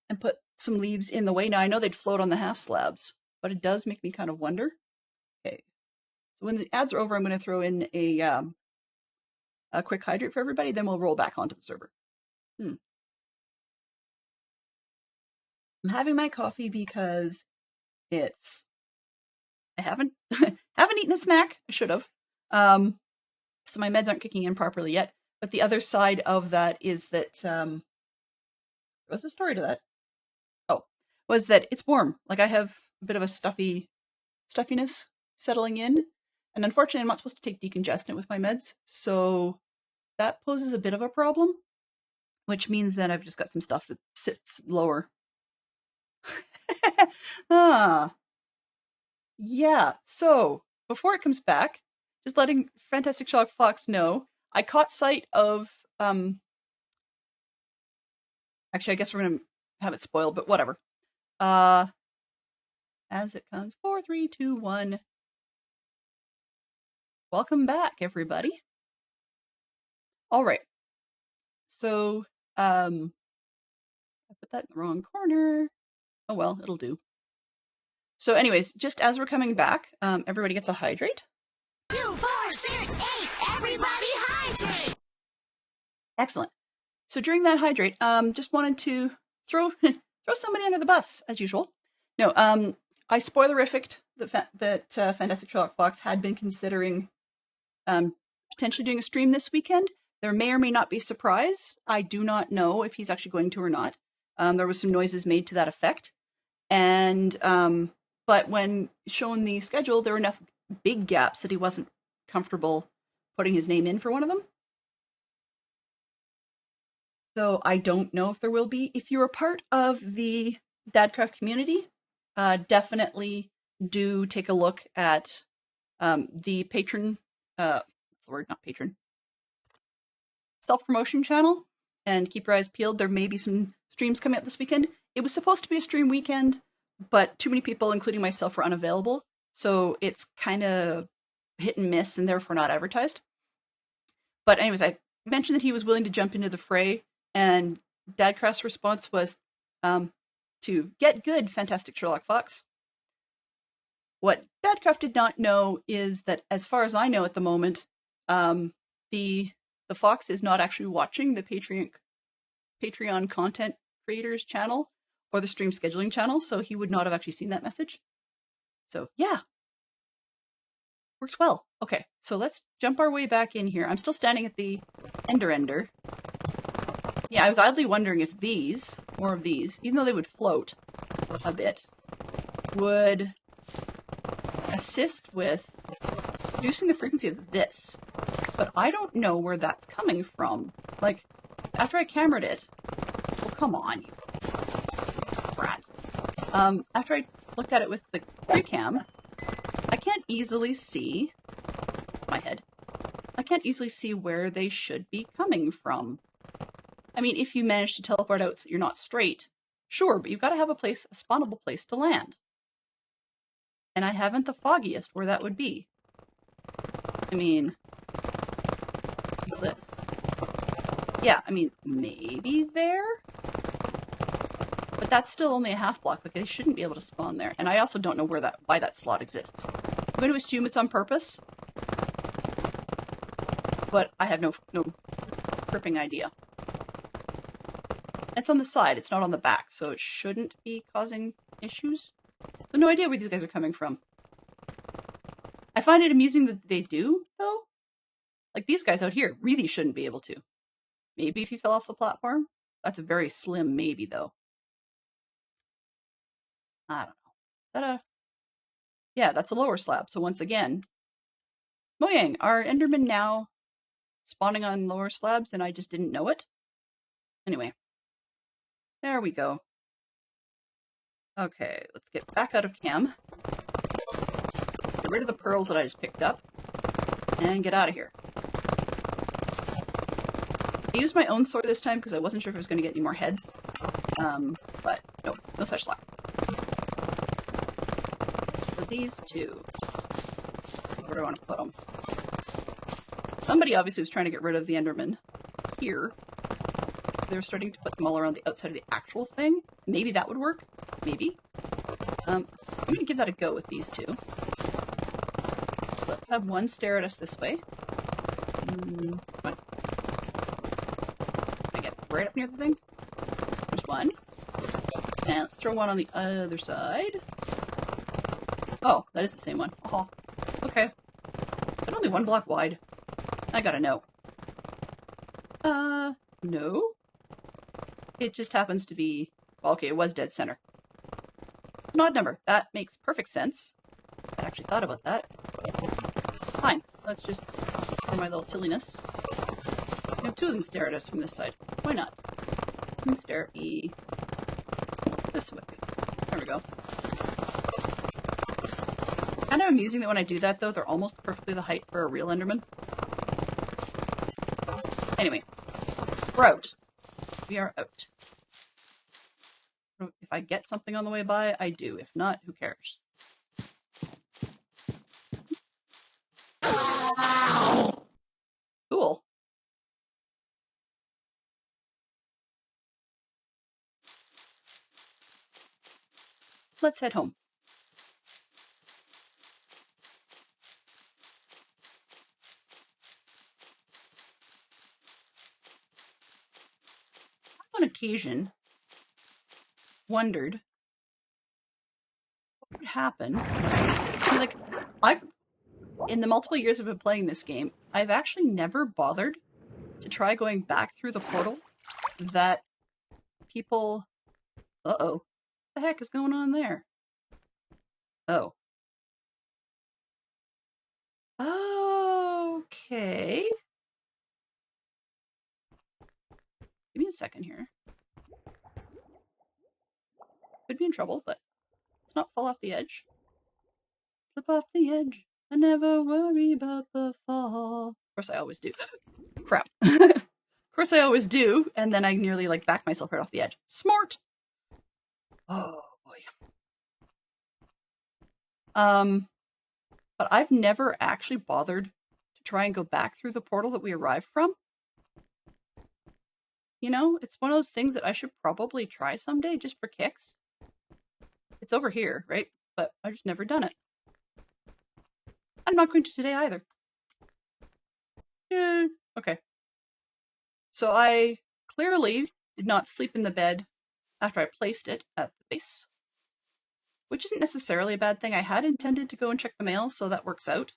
and put some leaves in the way. Now I know they'd float on the half slabs, but it does make me kind of wonder. Okay, so when the ads are over, I'm going to throw in a quick hydrate for everybody, then we'll roll back onto the server. I'm having my coffee because I haven't eaten a snack. I should have. So my meds aren't kicking in properly yet. But the other side of that is that what's the story to that? Oh, was that it's warm. Like I have a bit of a stuffiness settling in. And unfortunately, I'm not supposed to take decongestant with my meds. So that poses a bit of a problem, which means that I've just got some stuff that sits lower. Yeah, so before it comes back, just letting Fantastic Sherlock Fox know, I caught sight of, actually, I guess we're going to have it spoiled, but whatever. As it comes, 4, 3, 2, 1. Welcome back, everybody. All right. So, I put that in the wrong corner. Oh well, it'll do. So anyways, just as we're coming back, everybody gets a hydrate. 2, 4, 6, 8, everybody hydrate! Excellent. So during that hydrate, just wanted to throw somebody under the bus, as usual. No, I spoilerificked that Fantastic Sherlock Fox had been considering potentially doing a stream this weekend. There may or may not be surprise. I do not know if he's actually going to or not. There was some noises made to that effect. And, but when shown the schedule, there were enough big gaps that he wasn't comfortable putting his name in for one of them. So I don't know if there will be. If you're a part of the Dadcraft community, definitely do take a look at the patron, what's the word, not patron, self-promotion channel and keep your eyes peeled. There may be some streams coming up this weekend. It was supposed to be a stream weekend, but too many people, including myself, were unavailable. So it's kind of hit and miss and therefore not advertised. But anyways, I mentioned that he was willing to jump into the fray, and Dadcraft's response was to get good, Fantastic Sherlock Fox. What Dadcraft did not know is that, as far as I know at the moment, the Fox is not actually watching the Patreon content creators channel or the stream scheduling channel, so he would not have actually seen that message. So yeah, works well. Okay, so let's jump our way back in here. I'm still standing at the Ender. Yeah, I was oddly wondering if these, more of these, even though they would float a bit, would assist with reducing the frequency of this. But I don't know where that's coming from. Like, after I cameraed it, well, come on, you brat. After I looked at it with the pre-cam, I can't easily see my head. I can't easily see where they should be coming from. I mean, if you manage to teleport out so you're not straight, sure, but you've got to have a spawnable place to land. And I haven't the foggiest where that would be. I mean, what's this? Yeah, I mean, maybe there? But that's still only a half block. Like, they shouldn't be able to spawn there. And I also don't know why that slot exists. I'm going to assume it's on purpose. But I have no gripping idea. It's on the side, it's not on the back, so it shouldn't be causing issues. So no idea where these guys are coming from. I find it amusing that they do, though. Like, these guys out here really shouldn't be able to. Maybe if you fell off the platform? That's a very slim maybe, though. I don't know. Is that a... Yeah, that's a lower slab. So once again... Mojang, are Endermen now spawning on lower slabs and I just didn't know it? Anyway. There we go. Okay, let's get back out of cam. Get rid of the pearls that I just picked up. And get out of here. I used my own sword this time because I wasn't sure if I was going to get any more heads. But no, no such luck. For these two, let's see, where do I want to put them? Somebody obviously was trying to get rid of the Enderman here. So they were starting to put them all around the outside of the actual thing. Maybe that would work. Maybe. I'm going to give that a go with these two. Let's have one stare at us this way. Come on. I get right up near the thing. There's one. And let's throw one on the other side. Oh, that is the same one. Oh, okay. But only one block wide. I gotta know. No. It just happens to be... Well, okay, it was dead center. An odd number. That makes perfect sense. I actually thought about that. Fine. Let's just... For my little silliness. You have two of them stare at us from this side. Why not? You can stare at me... this way. There we go. Kind of amusing that when I do that, though, they're almost perfectly the height for a real Enderman. Anyway. We're out. We are out. If I get something on the way by, I do. If not, who cares? Cool. Let's head home. On occasion, wondered what would happen. Like, in the multiple years I've been playing this game, I've actually never bothered to try going back through the portal that people... Uh-oh. What the heck is going on there? Oh. Okay. Give me a second here. Could be in trouble, but let's not fall off the edge. Slip off the edge. I never worry about the fall. Of course, I always do. Crap. Of course I always do, and then I nearly like back myself right off the edge. Smart! Oh boy. But I've never actually bothered to try and go back through the portal that we arrived from. You know, it's one of those things that I should probably try someday just for kicks. It's over here, right? But I've just never done it. I'm not going to today either. Okay. So I clearly did not sleep in the bed after I placed it at the base, which isn't necessarily a bad thing. I had intended to go and check the mail, so that works out.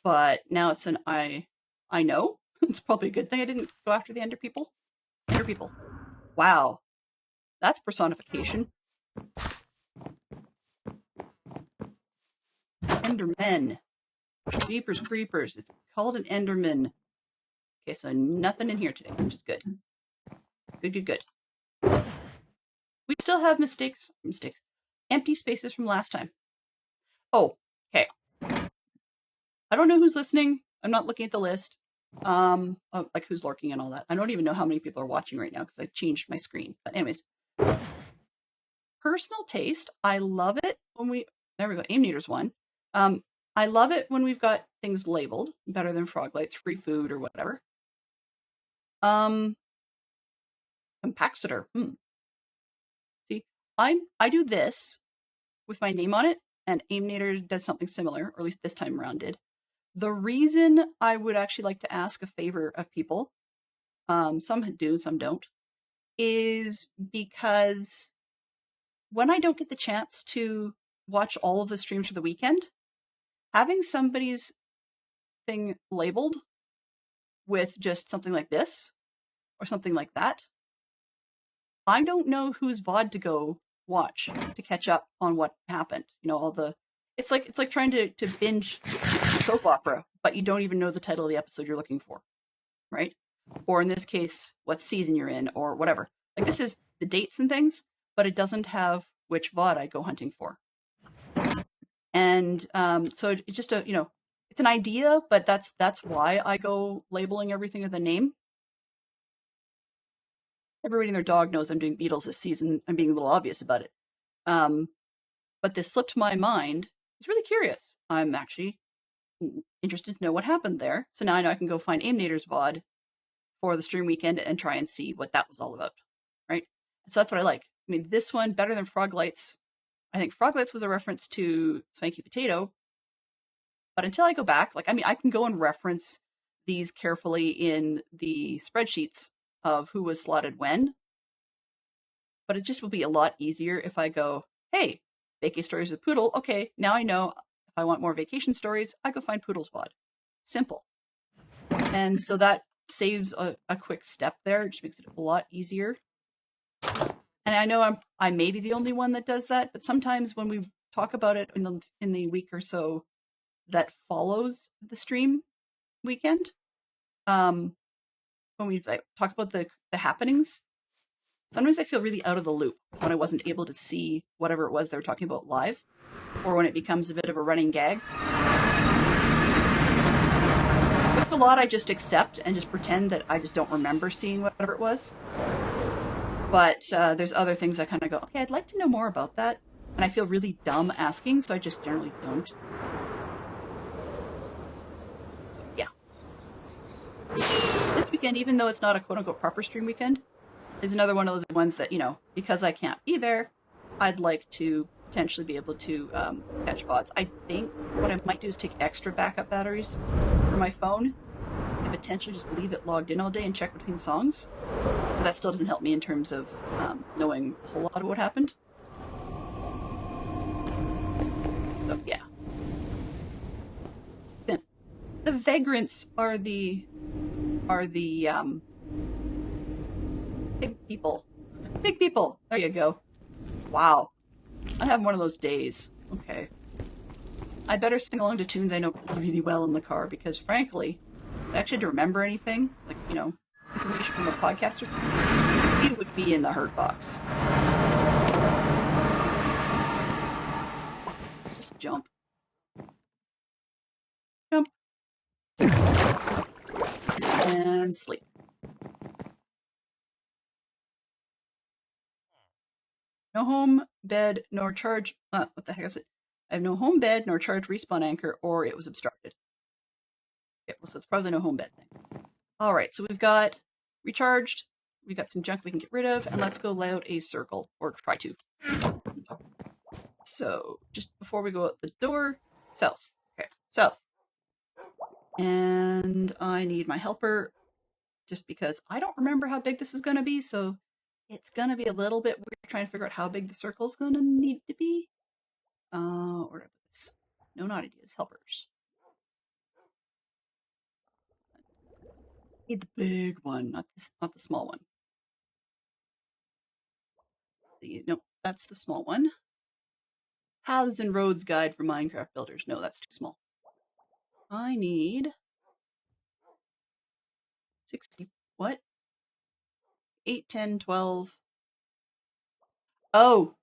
But now it's an I know. It's probably a good thing I didn't go after the Ender people. Ender people. Wow. That's personification. Endermen. Jeepers creepers. It's called an Enderman. Okay, so nothing in here today, which is good. Good. We still have mistakes. Empty spaces from last time. Oh, okay. I don't know who's listening. I'm not looking at the list. Like who's lurking and all that. I don't even know how many people are watching right now because I changed my screen. But anyways, personal taste. I love it when there we go. Aim Neater's one. I love it when we've got things labeled better than Froglights, free food or whatever. Compaxeter. See, I do this with my name on it, and Aim Neater does something similar, or at least this time around did. The reason I would actually like to ask a favor of people, some do, some don't, is because when I don't get the chance to watch all of the streams for the weekend, having somebody's thing labeled with just something like this or something like that, I don't know whose VOD to go watch to catch up on what happened. You know, all the it's like trying to binge soap opera, but you don't even know the title of the episode you're looking for, right? Or in this case, what season you're in or whatever. Like this is the dates and things, but it doesn't have which VOD I go hunting for. And so it's just it's an idea, but that's why I go labeling everything with a name. Everybody and their dog knows I'm doing Beatles this season. I'm being a little obvious about it. But this slipped my mind. I was really curious. I'm actually interested to know what happened there. So now I know I can go find Aim Neater's VOD for the stream weekend and try and see what that was all about. Right? So that's what I like. I mean, this one, better than Froglights. I think Froglights was a reference to Swanky Potato. But until I go back, I can go and reference these carefully in the spreadsheets of who was slotted when. But it just will be a lot easier if I go, hey, Vacay Stories with Poodle. Okay, now I know if I want more vacation stories, I go find Poodle's VOD. Simple. And so that saves a quick step there. It just makes it a lot easier. And I know I may be the only one that does that, but sometimes when we talk about it in the week or so that follows the stream weekend, when we talk about the happenings, sometimes I feel really out of the loop when I wasn't able to see whatever it was they were talking about live, or when it becomes a bit of a running gag. With a lot, I just accept and just pretend that I just don't remember seeing whatever it was. But there's other things I kind of go, okay, I'd like to know more about that. And I feel really dumb asking, so I just generally don't. Yeah. This weekend, even though it's not a quote-unquote proper stream weekend, is another one of those ones that, because I can't be there, I'd like to potentially be able to catch VODs. I think what I might do is take extra backup batteries for my phone and potentially just leave it logged in all day and check between songs. But that still doesn't help me in terms of knowing a whole lot of what happened. So, yeah. The vagrants are the big people. Big people! There you go. Wow. I'm having one of those days. Okay. I better sing along to tunes I know really well in the car because, frankly, if I actually had to remember anything, information from a podcast or something, it would be in the hurt box. Let's just jump. Jump. And sleep. No home, bed, nor charge. What the heck is it? I have no home bed, nor charge respawn anchor, or it was obstructed. Okay, well, so it's probably no home bed thing. All right, so we've got recharged. We've got some junk we can get rid of, and let's go lay out a circle, or try to. So just before we go out the door, south. Okay, south. And I need my helper just because I don't remember how big this is going to be, so it's going to be a little bit weird trying to figure out how big the circle is going to need to be. Where did I put this? No, not ideas. Helpers. Need the big one, not the small one. Nope, that's the small one. Paths and Roads Guide for Minecraft Builders. No, that's too small. I need 60. What? 8, 10, 12. Oh,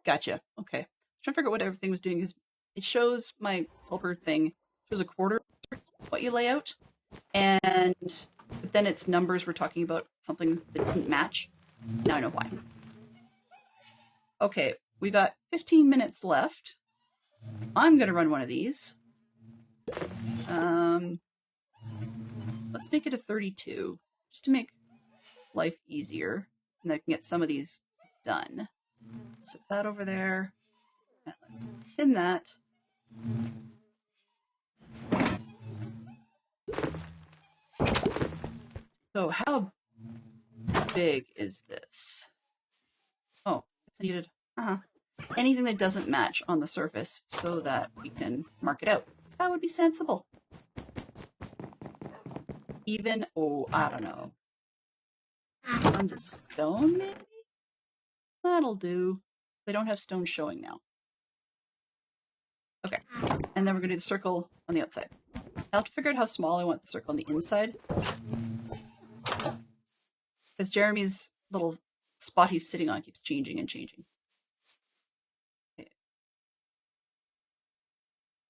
gotcha. Okay. I was trying to figure out what everything was doing because it shows my helper thing. Shows a quarter what you lay out, and but then its numbers were talking about something that didn't match. Now I know why. Okay, we got 15 minutes left. I'm gonna run one of these. Let's make it a 32, just to make life easier, and I can get some of these done. Set that over there. And let's pin that. So how big is this? Oh, it's needed. Anything that doesn't match on the surface so that we can mark it out. That would be sensible. Even, oh, I don't know. Tons of stone, maybe? That'll do. They don't have stone showing now. Okay, and then we're going to do the circle on the outside. I'll have to figure out how small I want the circle on the inside. Because Jeremy's little spot he's sitting on keeps changing and changing. Okay.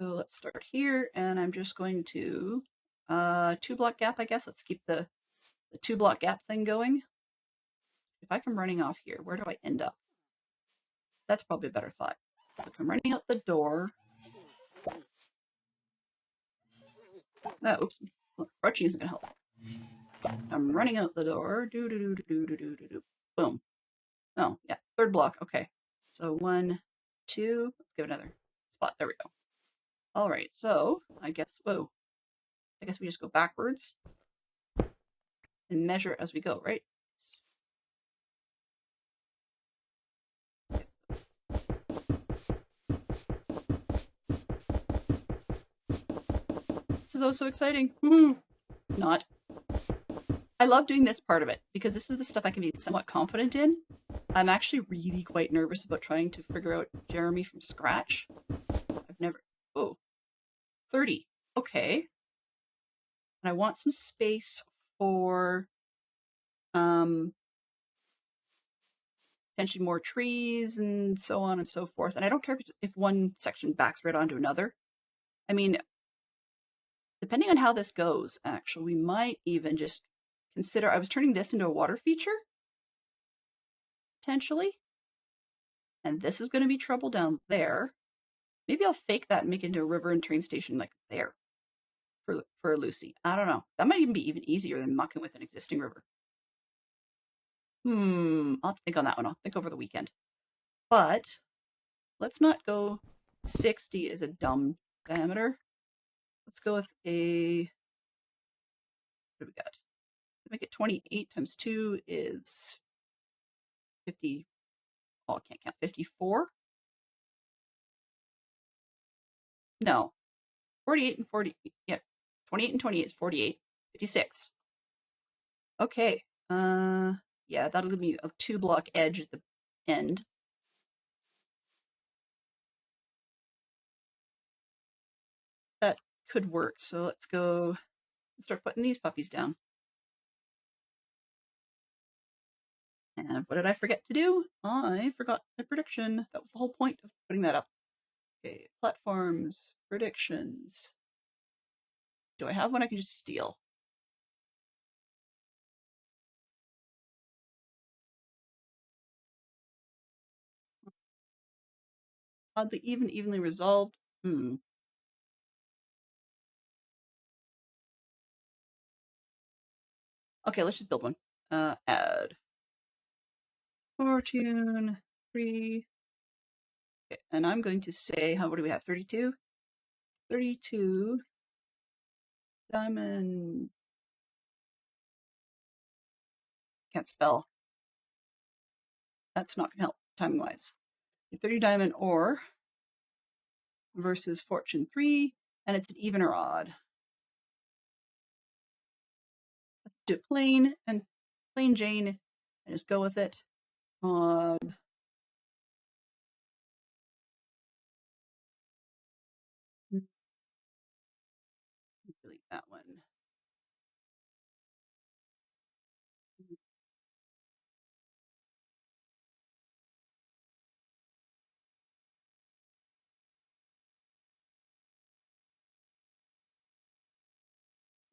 So let's start here, and I'm just going to 2-block gap, I guess. Let's keep the 2-block gap thing going. If I come running off here, where do I end up? That's probably a better thought. If I'm running out the door. Oops. Crouching isn't going to help. I'm running out the door. Boom. Oh, yeah. 3rd block. Okay. So 1, 2. Let's give it another spot. There we go. All right. So I guess, whoa. I guess we just go backwards and measure as we go, right? This is oh so exciting. Woohoo! Not. I love doing this part of it because this is the stuff I can be somewhat confident in. I'm actually really quite nervous about trying to figure out Jeremy from scratch. I've never. Oh, 30. Okay. And I want some space for potentially more trees and so on and so forth. And I don't care if one section backs right onto another. I mean, depending on how this goes, actually, we might even just consider. I was turning this into a water feature, potentially. And this is going to be trouble down there. Maybe I'll fake that and make it into a river and train station like there for Lucy. I don't know. That might even be even easier than mucking with an existing river. I'll have to think on that one. I'll think over the weekend. But let's not go 60 is a dumb diameter. Let's go with a, what do we got? Make it 28 times 2 is 50. Oh, I can't count. 54? No. 48 and 40. Yeah. 28 and 28 is 48. 56. Okay. Yeah, that'll give me a 2-block edge at the end. That could work. So let's go and start putting these puppies down. And what did I forget to do? I forgot the prediction. That was the whole point of putting that up. Okay, platforms, predictions. Do I have one I can just steal? Oddly even, evenly resolved. Okay, let's just build one. Add. Fortune 3. Okay, and I'm going to say, what do we have? 32? 32 diamond. Can't spell. That's not going to help timing wise. 30 diamond ore versus fortune 3, and it's an even or odd. Do plain and plain Jane and just go with it. Odd. Delete that one.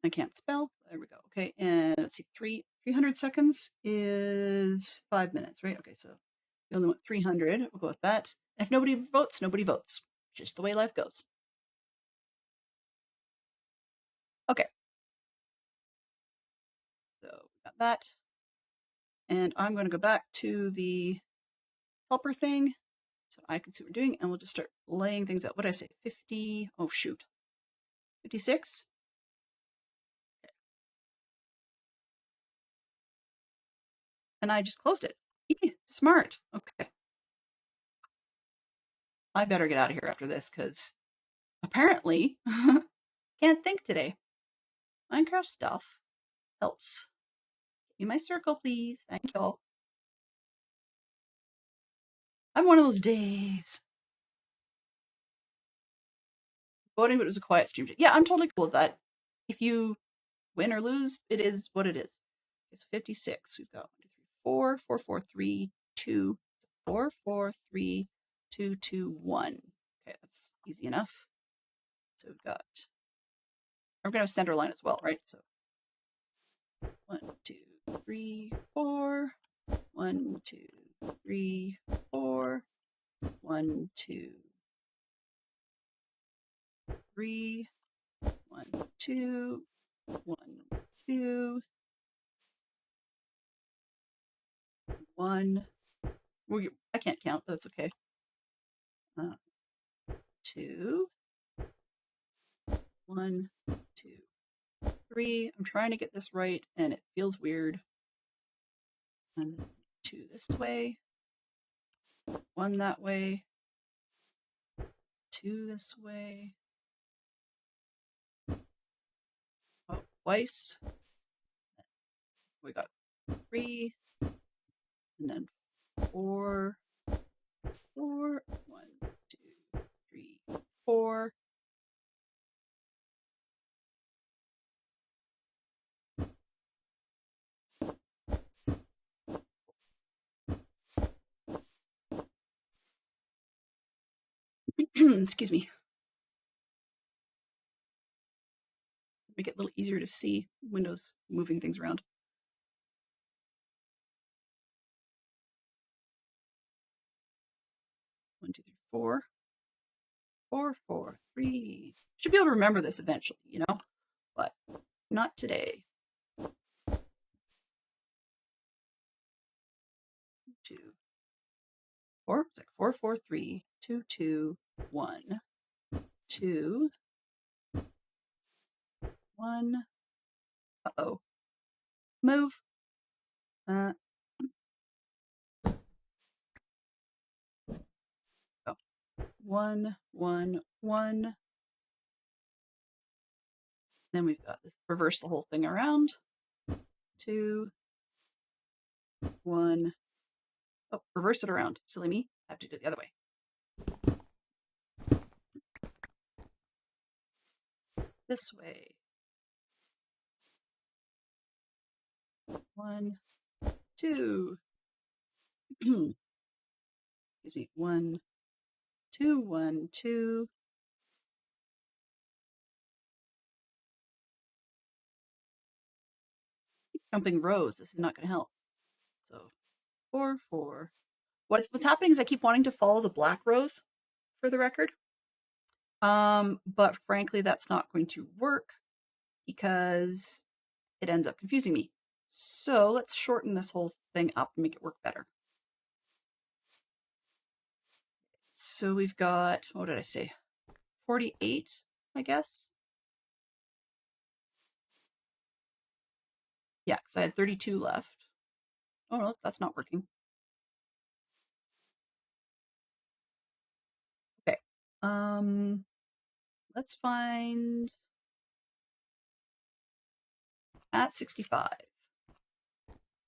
I can't spell. There we go. Okay, and let's see, 300 seconds is 5 minutes, right? Okay, so we only want 300. We'll go with that. And if nobody votes, nobody votes. Just the way life goes. Okay. So we got that. And I'm going to go back to the helper thing so I can see what we're doing, and we'll just start laying things out. What did I say? 50. Oh, shoot. 56? And I just closed it. Smart. Okay. I better get out of here after this because apparently can't think today. Minecraft stuff helps. In my circle, please. Thank y'all. I'm one of those days. Voting, but it was a quiet stream. Yeah, I'm totally cool with that. If you win or lose, it is what it is. It's 56. We've got 1, 2, 3, 4, 4, 4, 3, 2, 4, 4, 3, 2, 2, 1. Okay, that's easy enough. So we've got. We're gonna have a center line as well, right? So 1, 2, 3, 4. 1, 2, 3, 4. 1, 2, 3. 1, 2. 1, 2. 1. I can't count, but that's okay. 2. 1, 2, 3. I'm trying to get this right, and it feels weird. And 2 this way. 1 that way. 2 this way. Oh, twice. We got 3. And then 4. 4. 1, 2, 3, 4. Excuse me. Make it a little easier to see Windows moving things around. 1, 2, 3, 4. 4, 4, 3. Should be able to remember this eventually, you know, but not today. 2, 4. It's like 4, 4, 3, 2, 2, 1, 2, 1. Uh-oh. Move. 1, 1, 1. Then we've got this, reverse the whole thing around. 2, 1. Oh, reverse it around. Silly me. I have to do it the other way. This way. 1, 2. Excuse me. 1, 2, 1, 2. Jumping rows. This is not going to help. So 4, 4. What's happening is I keep wanting to follow the black rows for the record. But frankly, that's not going to work because it ends up confusing me. So let's shorten this whole thing up and make it work better. So we've got, what did I say? 48, I guess. Yeah, because I had 32 left. Oh no, that's not working. Okay. Let's find at 65.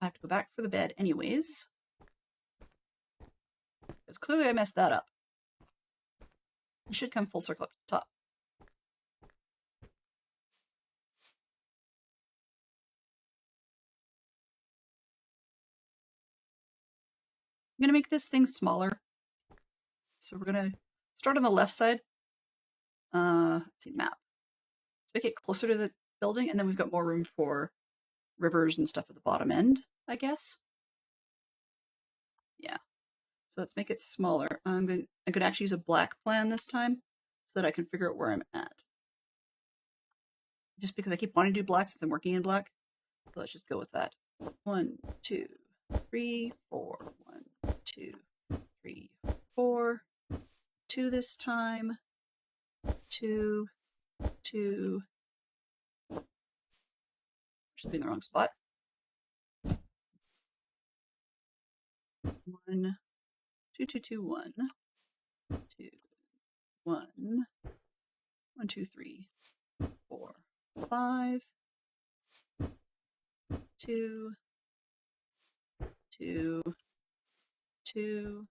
I have to go back for the bed anyways. Because clearly I messed that up. It should come full circle up to the top. I'm going to make this thing smaller. So we're going to start on the left side. Let's see, map. Let's make it closer to the building, and then we've got more room for rivers and stuff at the bottom end, I guess. Yeah. So let's make it smaller. I'm going to actually use a black plan this time so that I can figure out where I'm at. Just because I keep wanting to do black since I'm working in black. So let's just go with that. 1, 2, 3, 4. 1, 2, 3, 4. 2 this time. 2, 2. Should be in the wrong spot. 1, 2, 2, 2, 1. 2, 1. 1, 2, 3, 4, 5. 2, 2, 2,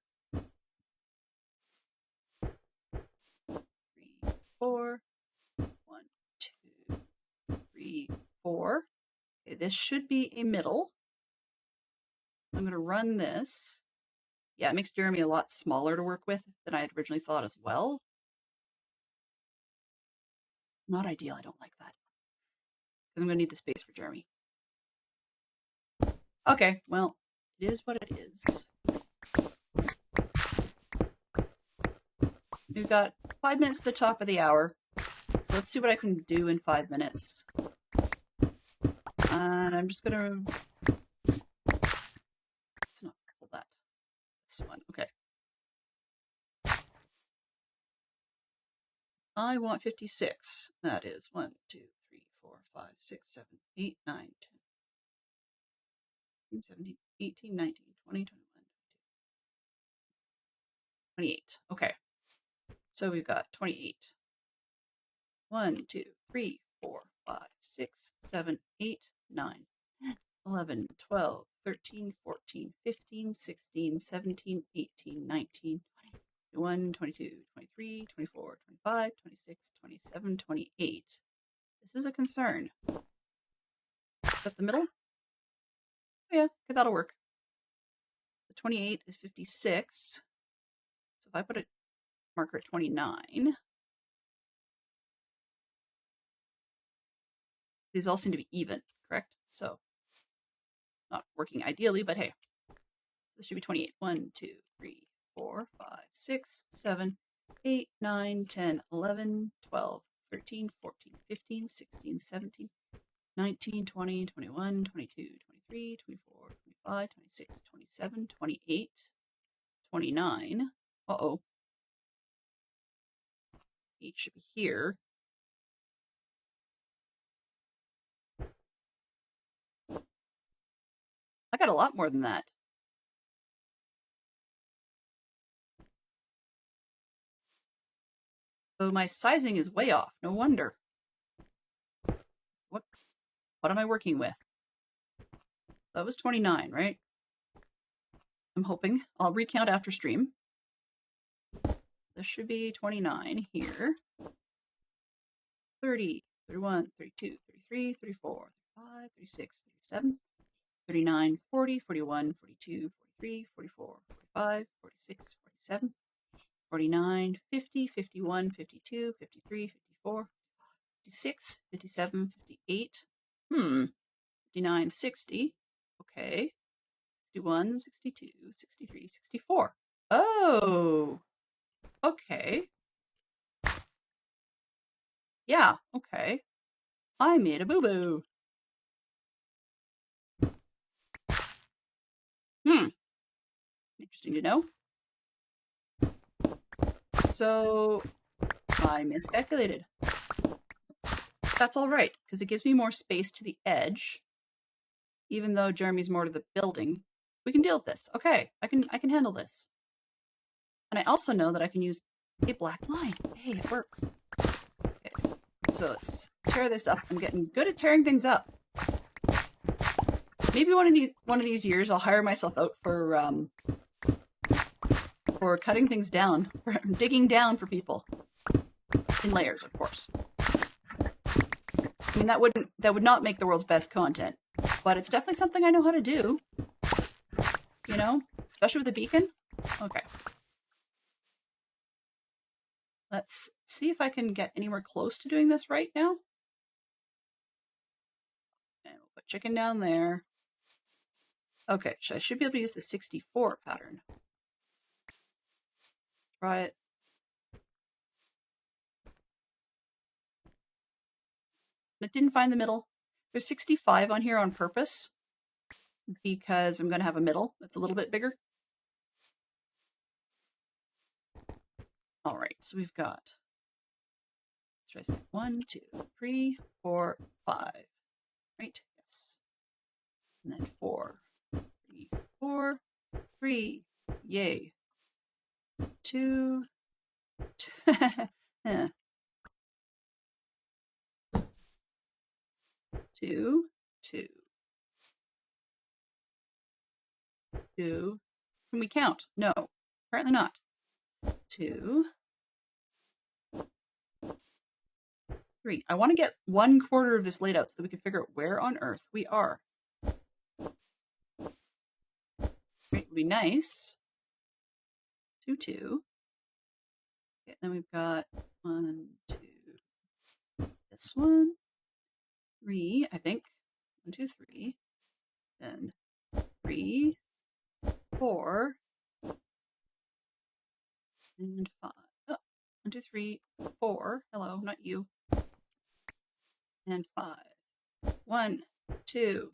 3, 4. 1, 2, 3, 4. Okay, this should be a middle. I'm going to run this. Yeah, it makes Jeremy a lot smaller to work with than I had originally thought as well. Not ideal. I don't like that. Because I'm going to need the space for Jeremy. Okay, well, it is what it is. We've got 5 minutes at the top of the hour. So let's see what I can do in 5 minutes. And I'm just going to... Let's not pull that. This one. Okay. I want 56. That is 1, 2, 3, 4, 5, 6, 7, 8, 9, 10, 17, 18, 19, 20, 21, 28. Okay. So we've got 28. 1, 2, 3, 4, 5, 6, 7, 8, 9, 11, 12, 13, 14, 15, 16, 17, 18, 19, 21, 22, 23, 24, 25, 26, 27, 28. This is a concern. Is that the middle? Oh yeah, okay, that'll work. The 28 is 56. So if I put a marker at 29, these all seem to be even, correct? So not working ideally, but hey, this should be 28. 1, 2, 3, 4, 5, 6, 7, 8, 9, 10, 11, 12, 13, 14, 15, 16, 17, 19, 20, 21, 22, 23, 24, 25, 26, 27, 28, 29. Uh-oh. 8 should be here. I got a lot more than that. So my sizing is way off. No wonder. What am I working with? That was 29, right? I'm hoping. I'll recount after stream. This should be 29 here. 30, 31, 32, 33, 34, 35, 36, 37, 39, 40, 41, 42, 43, 44, 45, 46, 47, 49, 50, 51, 52, 53, 54, 56, 57, 58. 59, 60. Okay. 61, 62, 63, 64. Oh! Okay. Yeah, okay. I made a boo-boo. Interesting to know. So, I miscalculated. That's all right, because it gives me more space to the edge. Even though Jeremy's more to the building, we can deal with this. Okay, I can handle this. And I also know that I can use a black line. Hey, it works. Okay, so let's tear this up. I'm getting good at tearing things up. Maybe one of these years I'll hire myself out for cutting things down, for digging down for people in layers, of course. I mean, that would not make the world's best content, but it's definitely something I know how to do. You know, especially with a beacon. Okay. Let's see if I can get anywhere close to doing this right now. And we'll put chicken down there. Okay, so I should be able to use the 64 pattern. Try it. It didn't find the middle. There's 65 on here on purpose because I'm going to have a middle that's a little bit bigger. All right, so we've got, let's try 1, 2, 3, 4, 5. Right? Yes. And then 4, 3, 4, 3. Yay. 2. Yeah. 2, 2. 2. Can we count? No, apparently not. 2, 3. I want to get 1/4 of this laid out so that we can figure out where on earth we are. It would be nice. 2, 2. Okay, then we've got 1, 2. This one. 3, I think. 1, 2, 3. Then 3, 4, and 5. Oh, 1, 2, 3, 4. Hello, not you. And 5. 1, 2,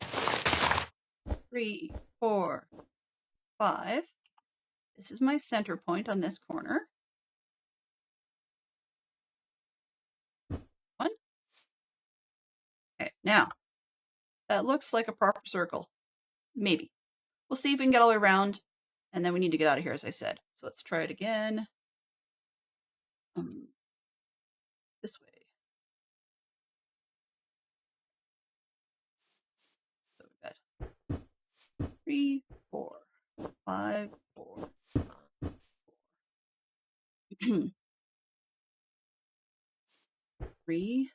3, 4, 5. This is my center point on this corner. 1. Okay, now that looks like a proper circle. Maybe. We'll see if we can get all the way around, and then we need to get out of here, as I said. So let's try it again. This way. So we've got 3, 4, 5, 4. 3,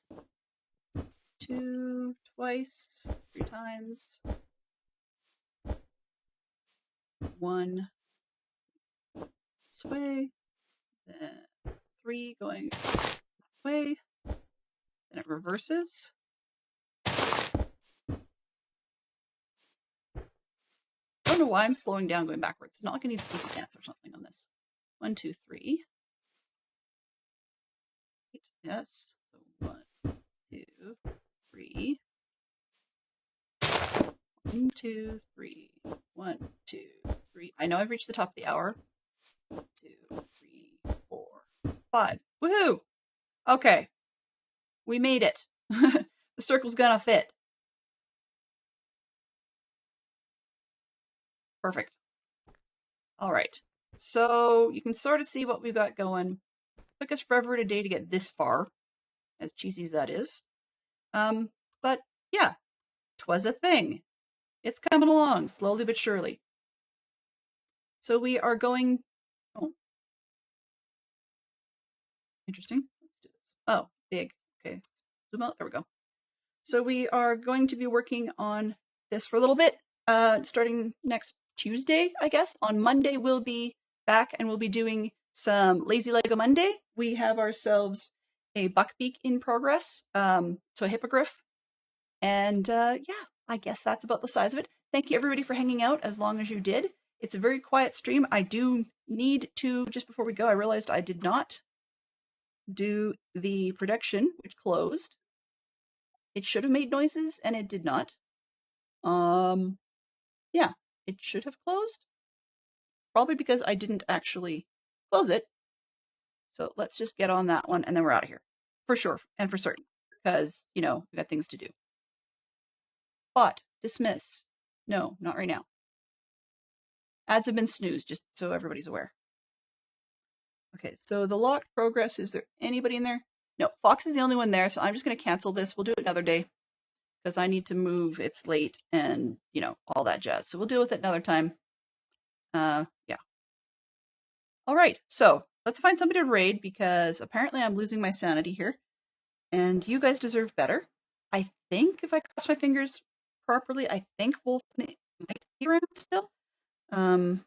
2, twice, 3 times. 1 this way, then 3 going this way, then it reverses. I don't know why I'm slowing down going backwards. It's not like I need to speak dance or something on this. 1, 2, 3. Yes. So 1, 2, 3. 1, 2, 3. 1, 2, 3. I know I've reached the top of the hour. 1, 2, 3, 4, 5. Woohoo! Okay. We made it. The circle's gonna fit. Perfect. All right. So you can sort of see what we've got going. Took us forever today to get this far, as cheesy as that is. But yeah, 'twas a thing. It's coming along, slowly but surely. So we are going... Oh. Interesting. Let's do this. Oh, big. Okay. Zoom out. There we go. So we are going to be working on this for a little bit, starting next Tuesday, I guess. On Monday, we'll be back and we'll be doing some Lazy Lego Monday. We have ourselves a buckbeak in progress, so a hippogriff. And yeah, I guess that's about the size of it. Thank you everybody for hanging out as long as you did. It's a very quiet stream. I do need to, just before we go, I realized I did not do the production, which closed. It should have made noises, and it did not. Yeah, it should have closed. Probably because I didn't actually close it. So let's just get on that one, and then we're out of here. For sure, and for certain. Because, we got things to do. Bot, dismiss. No, not right now. Ads have been snoozed, just so everybody's aware. Okay, so the locked progress, is there anybody in there? No, Fox is the only one there, so I'm just going to cancel this. We'll do it another day, because I need to move, it's late, and, all that jazz. So we'll deal with it another time. Yeah. All right, so let's find somebody to raid, because apparently I'm losing my sanity here, and you guys deserve better. I think, if I cross my fingers properly, I think Wolf might be around still. Don't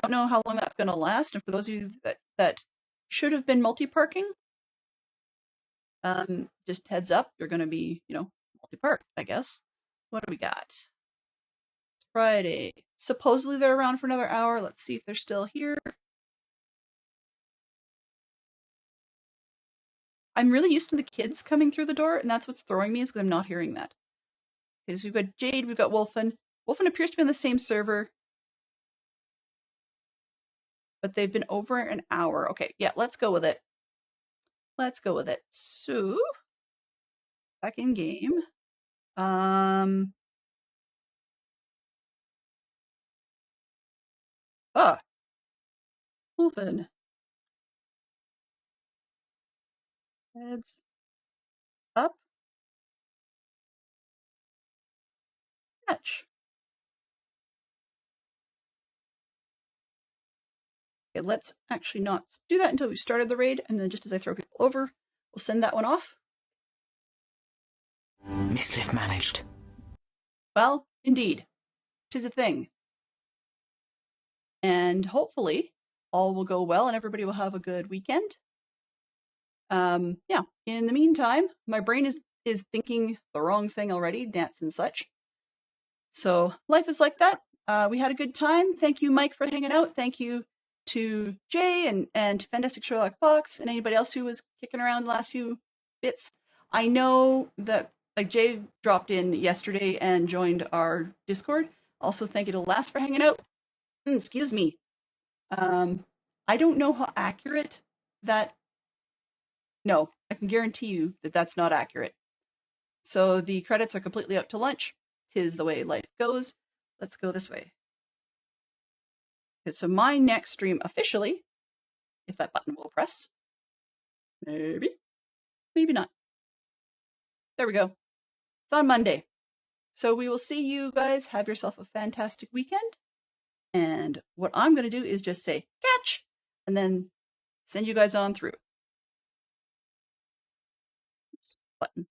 know how long that's going to last, and for those of you that should have been multi-parking, just heads up, you're going to be, multi-parked, I guess. What do we got? Friday. Supposedly they're around for another hour. Let's see if they're still here. I'm really used to the kids coming through the door, and that's what's throwing me, is because I'm not hearing that. Because we've got Jade, we've got Wolfen. Wolfen appears to be on the same server, but they've been over an hour. Okay, yeah, let's go with it. Let's go with it. So, back in game. Wolfen. Heads up. Catch. Okay, let's actually not do that until we started the raid, and then just as I throw people over, we'll send that one off. Mischief managed. Well, indeed. 'Tis a thing. And hopefully all will go well and everybody will have a good weekend. Yeah. In the meantime, my brain is thinking the wrong thing already, dance and such. So life is like that. We had a good time. Thank you, Mike, for hanging out. Thank you to Jay and to Fantastic Sherlock Fox and anybody else who was kicking around the last few bits. I know that Jay dropped in yesterday and joined our Discord. Also, thank you to Last for hanging out. Excuse me. I don't know how accurate that. No, I can guarantee you that that's not accurate. So the credits are completely up to lunch. 'Tis the way life goes. Let's go this way. Okay, so my next stream officially, if that button will press, maybe not. There we go. It's on Monday. So we will see you guys. Have yourself a fantastic weekend. And what I'm going to do is just say, catch, and then send you guys on through. Oops, button.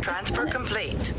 Transfer complete.